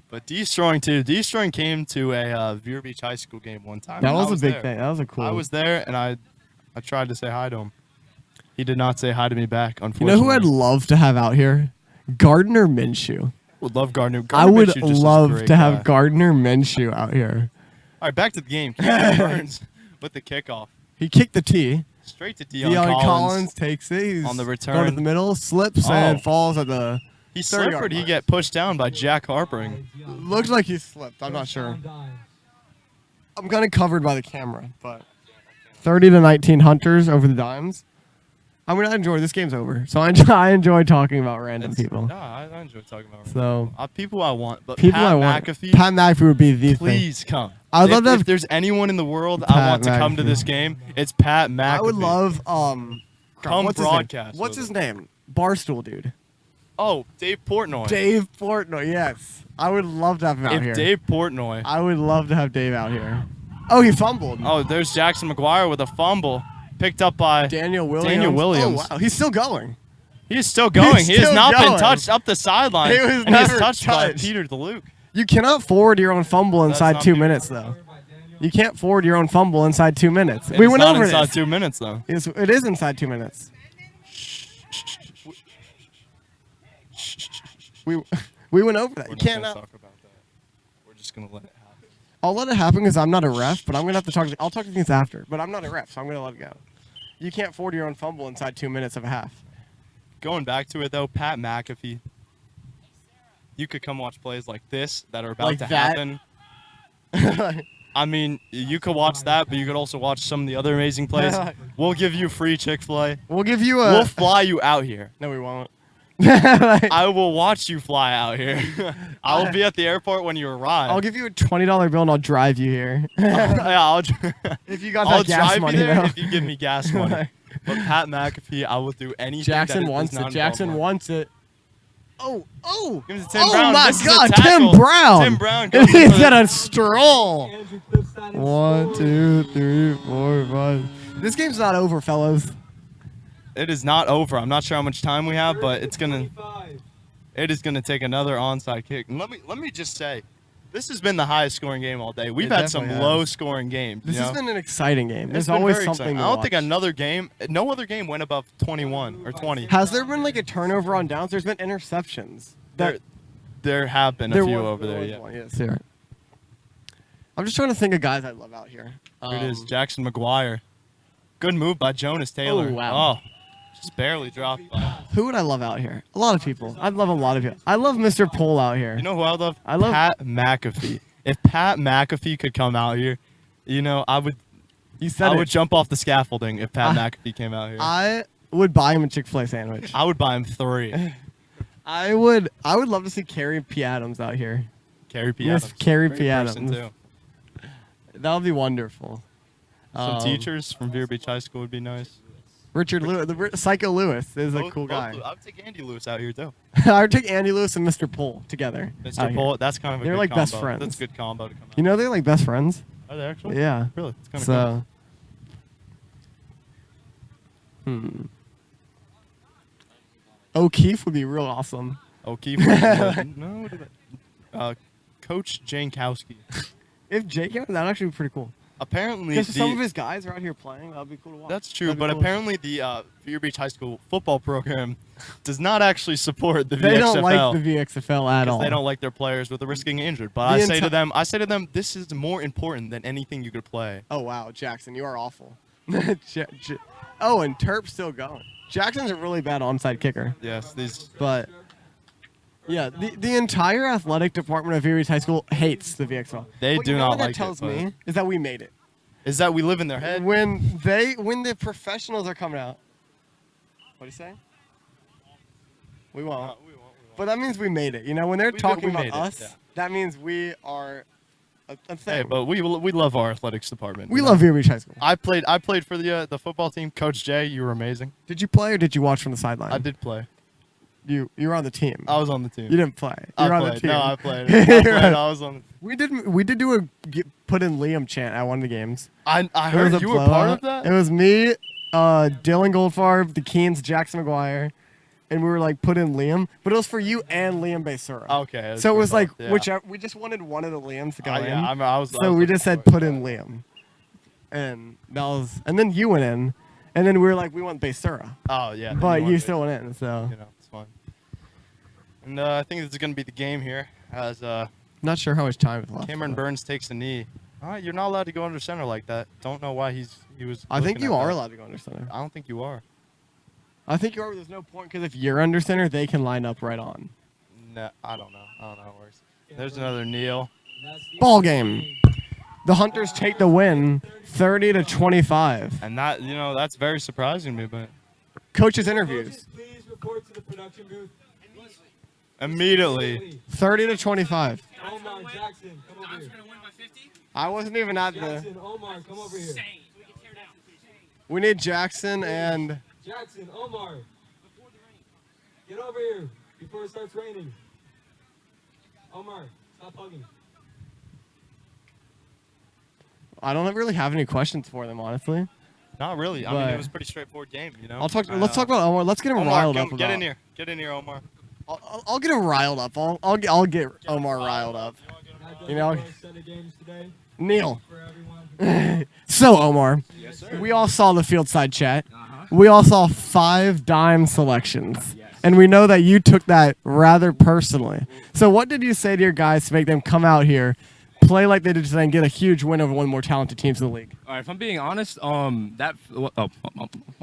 But D-Strong too. D-Strong came to a Vero Beach High School game one time. That and I was a big there. thing. That was a cool. I was there, and I tried to say hi to him. He did not say hi to me back, You unfortunately. know who I'd love to have out here? Gardner Minshew. Would love Gardner. I Gardner would Minshew just is a love great to have guy. Gardner Minshew out here. All right, back to the game. Keegan Burns with the kickoff. He kicked the tee. Straight to Deion Deion Collins. Collins takes it. He's on the going to return. the middle, slips, and Oh. falls at the. He 30 slipped, yard or did he line. get pushed down by Jack Harpering? Looks like he slipped. I'm not sure. I'm kind of covered by the camera, but 30-19 Hunters over the Dimes. I mean, I enjoy this game's over, so I enjoy talking about random people. No, I enjoy talking about So people I want, but people Pat I want. McAfee, Pat McAfee would be the thing. please come. I'd love to have if there's anyone in the world I Pat want to come to McAfee. this game, it's Pat McAfee. I would love Come what's broadcast His name? What's with his name? Barstool dude. Oh, Dave Portnoy. Dave Portnoy. Yes, I would love to have him out if here. Dave Portnoy. I would love to have Dave out here. Oh, he fumbled. Oh, there's Jackson McGuire with a fumble, picked up by Daniel Williams. Daniel Williams. Oh wow, he's still going. He is still going. He's He has still not been going. touched up the sideline. He was and he is never touched by touched. Peter DeLuke. You cannot forward your own fumble That's inside not 2 Peter. minutes, though. You can't forward your own fumble inside 2 minutes. It We is went not over inside this. 2 minutes though. It is inside 2 minutes. We went over that. We're You not can't. gonna talk about that. We're just gonna let it happen. I'll let it happen because I'm not a ref, but I'm gonna have to talk. I'll talk to things after, but I'm not a ref, so I'm gonna let it go. You can't forward your own fumble inside 2 minutes of a half. Going back to it though, Pat McAfee. You could come watch plays like this that are about Like to that? happen. I mean, you could watch that, but you could also watch some of the other amazing plays. We'll give you free Chick-fil-A. We'll give you a. We'll fly you out here. No, we won't. I will watch you fly out here. I will be at the airport when you arrive. I'll give you a $20 bill and I'll drive you here. Yeah, If you got I'll that gas drive money, you there though. if you give me gas money. But Pat McAfee, I will do anything. Jackson that wants does it. not Jackson involve wants it. Oh! Give it to Tim Oh Brown. my This is a God, tackle. Tim Brown! Tim Brown goes He's for got the- a stroll. Andrew flips that and 1, scores. 2, 3, 4, 5. This game's not over, fellas. It is not over. I'm not sure how much time we have, but it's gonna. 25. It is gonna take another onside kick. And let me just say, this has been the highest scoring game all day. We've It had some definitely low has. scoring games. This you has know? been an exciting game. It's There's been always very something exciting. to I don't think watch. another game, no other game went above 21 or 20. Has there been like a turnover on downs? There's been interceptions. There have been a few over there. was Yeah. one, yes, here. I'm just trying to think of guys I love out here. Here it is, Jackson McGuire. Good move by Jonas Taylor. Oh, wow. Oh, just barely dropped by. Who would I love out here? A lot of people. I'd love a lot of people. I love Mr. Pohl out here. You know who I love? I love- Pat McAfee. If Pat McAfee could come out here, you know, I would You said I it. would jump off the scaffolding if Pat McAfee came out here. I would buy him a Chick-fil-A sandwich. I would buy him 3. I would love to see Carrie P. Adams out here. Carrie P. Miss Adams. Carrie Great P. person, Adams. too. That would be wonderful. Some teachers from Vero Beach High School would be nice. Richard Lewis, Psycho Lewis is a Both- cool both guy. I would take Andy Lewis out here too. I would take Andy Lewis and Mr. Pohl together. out Mr. here. Pohl, that's kind of a They're good like combo. best friends. That's a good combo to come out. You know they're like best friends. Are they actually? Yeah. Really? It's kind of So. O'Keefe would be real awesome. O'Keefe. No. Coach Jankowski. If Jake came, that'd actually be pretty cool. Apparently, Because some of the, his guys are out here playing. That'd be cool to watch. that's true, That'd be but cool. apparently the Vero Beach High School football program does not actually support the they VXFL. don't like the VXFL at all. They don't like their players with the risking injured. But The I say to them, this is more important than anything you could play. Oh wow, Jackson, you are awful. Oh, and Terp's still going. Jackson's a really bad onside kicker, Yes, these. but yeah, the entire athletic department of Vero Beach High School hates the VXFL. They But do you know not what that like it, tells but- me is that we made it. Is that we live in their head? When the professionals are coming out. What do you say? We won't. But that means we made it. You know, when they're We talking made about it, us, yeah. that means we are a thing. Hey, but we love our athletics department. we you know? love Vero Beach High School. I played for the football team. Coach Jay, you were amazing. Did you play or did you watch from the sideline? I did play. You were on the team. I was on the team. You didn't play. You I were on played. the team. No, I played. I played. I was on. We did do a put in Liam chant at one of the games. I It was heard a you were part of blowout. that. It was me, Dylan Goldfarb, the Keens, Jackson McGuire, and we were like put in Liam, but it was for you and Liam Basura. Okay. So it was like yeah. whichever. We just wanted one of the Liams to go in. Yeah, I was. So we just said put in Liam, and that was, and then you went in, and then we were like we want Basura, Oh yeah. but you wanted still went in. So it. It's fine. And I think this is going to be the game here, as not sure how much time is left. Cameron but- Burns takes a knee. All right, you're not allowed to go under center like that. Don't know why he was. I think looking you at are that. allowed to go under center. I don't think you are. I think you are. But there's no point because if you're under center, they can line up right on. No, I don't know. I don't know how it works. There's another kneel. That's the Ball end of the game. The Hunters take the win, 30-25. And that, that's very surprising to me, but Coaches interviews, Coaches, please report to the production booth. immediately. 30-25. Omar, Jackson, come over here. I wasn't even at the. Jackson, Omar, come over here. We need Jackson and Jackson, Omar. Get over here before it starts raining. Omar, stop hugging. I don't really have any questions for them, honestly. Not really. I mean, But- it was a pretty straightfortard game, Let's talk about Omar. Let's get him Omar, riled come, up. get in about- here. Get in here, Omar. I'll get him riled up. I'll get Omar riled up. That does You know- it for our set of games today. Neil. For everyone. So Omar, we all saw the field side chat. We all saw 5 dime selections. And we know that you took that rather personally. So what did you say to your guys to make them come out here, play like they did today, and get a huge win over one of the more talented teams in the league? All right, if I'm being honest, my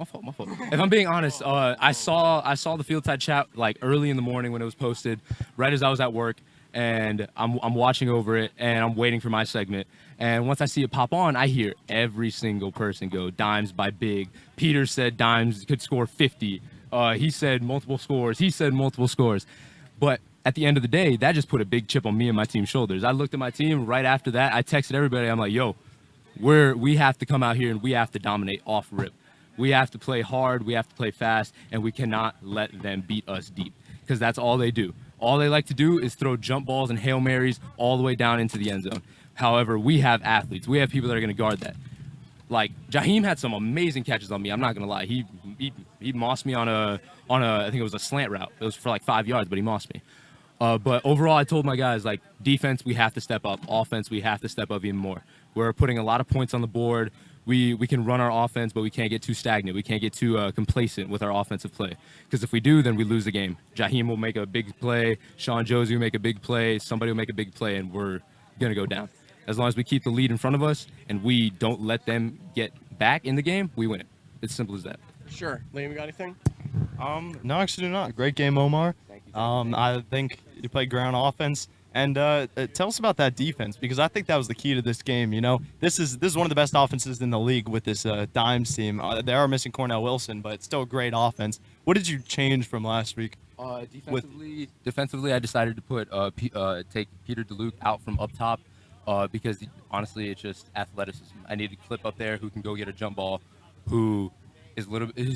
fault. If I'm being honest, I saw the field side chat like early in the morning when it was posted, right as I was at work, and I'm watching over it and I'm waiting for my segment. And once I see it pop on, I hear every single person go dimes by big. Peter said dimes could score 50. He said multiple scores. He said multiple scores. But at the end of the day, that just put a big chip on me and my team's shoulders. I looked at my team right after that. I texted everybody. I'm like, yo, we have to come out here and we have to dominate off rip. We have to play hard. We have to play fast. And we cannot let them beat us deep because that's all they do. All they like to do is throw jump balls and Hail Marys all the way down into the end zone. However, we have athletes. We have people that are going to guard that. Like Jaheim had some amazing catches on me. I'm not gonna lie. He mossed me on a I think it was a slant route. It was for like 5 yards, but he mossed me. But overall, I told my guys like defense, we have to step up. Offense, we have to step up even more. We're putting a lot of points on the board. We can run our offense, but we can't get too stagnant. We can't get too complacent with our offensive play. Because if we do, then we lose the game. Jaheim will make a big play. Sean Josie will make a big play. Somebody will make a big play, and we're gonna go down. As long as we keep the lead in front of us and we don't let them get back in the game, we win it. It's simple as that. Sure. Liam, you got anything? No, actually not. Great game, Omar. Thank you. I think you played ground offense. And tell us about that defense, because I think that was the key to this game. This is one of the best offenses in the league with this Dimes team. They are missing Cornell Wilson, but it's still a great offense. What did you change from last week? Defensively, I decided to put take Peter DeLuke out from up top because honestly, it's just athleticism. I need a clip up there who can go get a jump ball, who's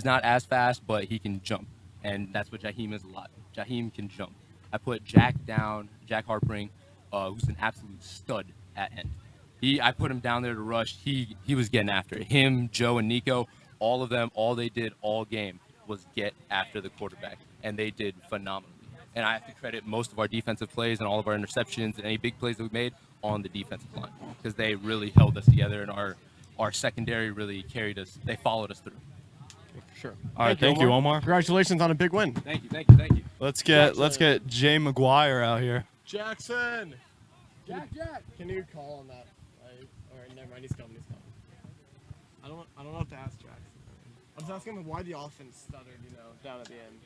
not as fast, but he can jump, and that's what Jaheim is a lot. Jaheim can jump. I put Jack Harpring, who's an absolute stud at end. I put him down there to rush. He was getting after it. Him, Joe, and Nico, all of them, all they did all game was get after the quarterback, and they did phenomenally. And I have to credit most of our defensive plays and all of our interceptions and any big plays that we made on the defensive line because they really held us together, and our secondary really carried us. They followed us through. Sure. All right, thank you, Omar. Congratulations on a big win. Thank you. Let's get Jay McGuire out here. Jackson. Jack. Can you call on that? All right, never mind. He's coming. I don't know what to ask Jackson. I was asking him why the offense stuttered, down at the end.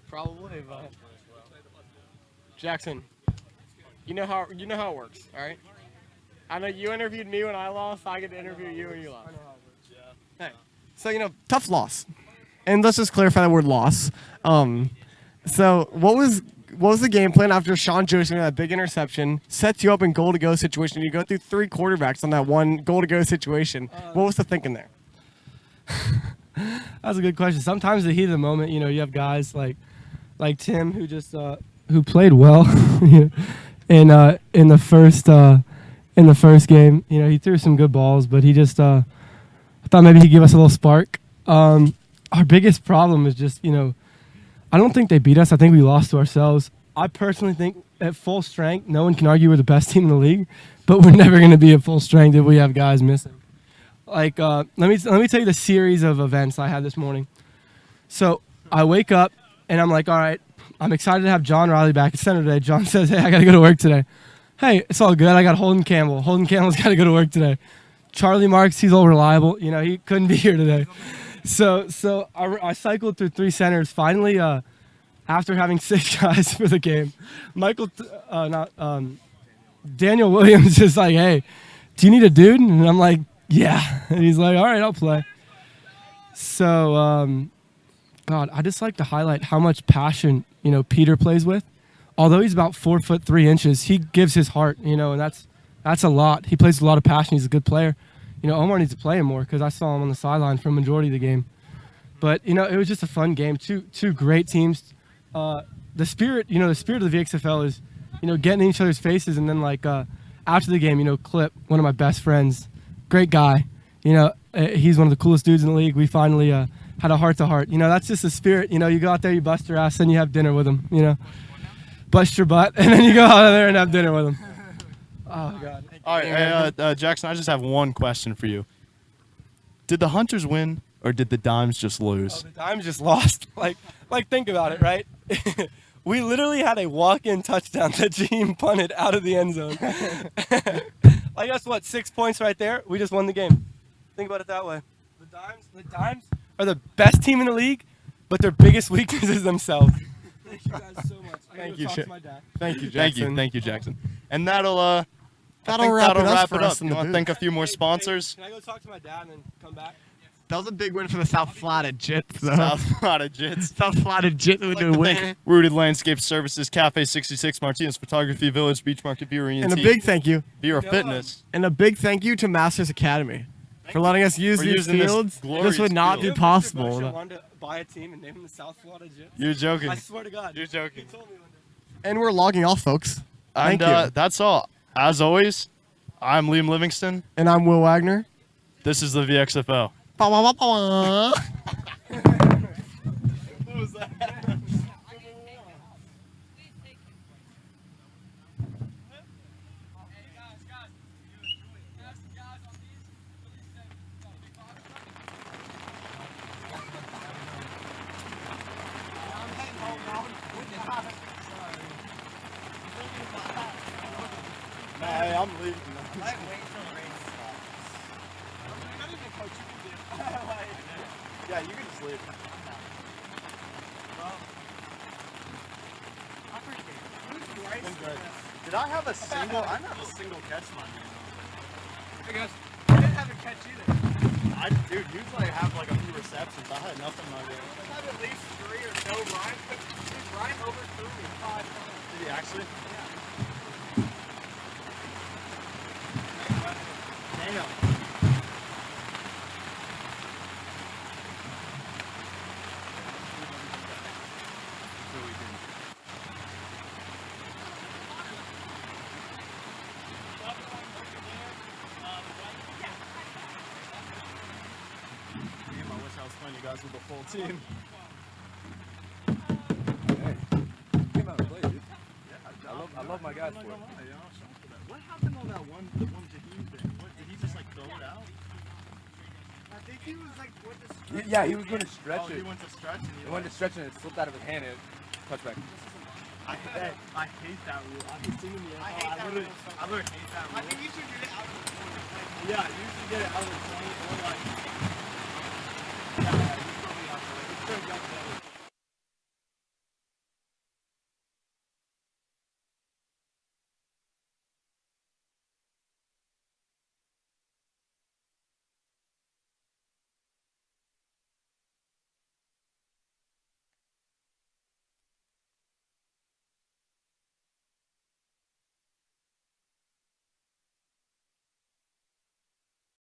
Probably, but Jackson, you know how it works, all right? I know you interviewed me when I lost. I get to interview you when you lost. Hey, so tough loss, and let's just clarify the word loss. So what was what was the game plan after Sean Joseph made that big interception, sets you up in goal-to-go situation, you go through 3 quarterbacks on that one goal-to-go situation? What was the thinking there? That's a good question. Sometimes the heat of the moment, you have guys like Tim who just who played well in the first game. He threw some good balls, but he just I thought maybe he'd give us a little spark. Our biggest problem is just I don't think they beat us. I think we lost to ourselves. I personally think at full strength, no one can argue we're the best team in the league, but we're never going to be at full strength if we have guys missing. Like, let me tell you the series of events I had this morning. So I wake up and I'm like, all right, I'm excited to have John Riley back at center today. John says, hey, I got to go to work today. Hey, it's all good. I got Holden Campbell. Holden Campbell's got to go to work today. Charlie Marks, he's all reliable. He couldn't be here today. So I cycled through 3 centers. Finally, after having 6 guys for the game, Daniel Williams is like, hey, do you need a dude? And I'm like, yeah. And he's like, all right, I'll play. So, God, I just like to highlight how much passion, Peter plays with. Although he's about 4'3", he gives his heart, and that's a lot. He plays with a lot of passion. He's a good player. Omar needs to play him more because I saw him on the sideline for a majority of the game. But, it was just a fun game. Two great teams. The spirit of the VXFL is, getting in each other's faces. And then, after the game, Clip, one of my best friends, great guy. He's one of the coolest dudes in the league. We finally had a heart-to-heart. That's just the spirit. You go out there, you bust your ass, then you have dinner with him, Bust your butt, and then you go out there and have dinner with him. Oh, God. All right, Jackson, I just have one question for you. Did the Hunters win, or did the Dimes just lose? Oh, the Dimes just lost. Like think about it, right? We literally had a walk-in touchdown that Gene punted out of the end zone. That's what, 6 points right there? We just won the game. Think about it that way. The Dimes are the best team in the league, but their biggest weakness is themselves. Thank you guys so much. Thank you, Thank you, Jackson. Thank you, Jackson. And that'll wrap it up. You want to thank a few more sponsors? Can I go talk to my dad and then come back? That was a big win for the South Florida Jits, though. South Florida Jits. South Florida Jits with a win. Rooted Landscape Services, Cafe 66, Martinez Photography, Village, Beach Market, Beer, and a big thank you. Beer Fitness. And a big thank you to Masters Academy for letting us use these fields. This would not be possible. I wanted to buy a team and name them the South Florida Jits. You're joking. I swear to God. You're joking. He told me one day. And we're logging off, folks. Thank you. That's all. As always, I'm Liam Livingston. And I'm Will Wagner. This is the VXFL. What was that? Hey, I'm leaving. Yeah, you can just leave. Did I have a single? I didn't have a single catch on me. Hey guys, I didn't have a catch either. Dude, usually I have like a few receptions. I had nothing my way. I have at least 3 or so. Ryan overthrew me 5 times. Did he actually? Yeah. Damn. You guys with the full team. Hey, came out and played, dude. Yeah, I love my guys for it. What happened on that one Jaheim thing? Did he just like throw it out? I think he was like with the stretch. Yeah, he was going to stretch it. He went to stretch and he went to stretch and it slipped out of his hand and touchback. I hate that rule. I've been seeing the I hate that rule. I literally hate that rule. I think you should get it out of the corner. Yeah, you should get it out of the 20 or like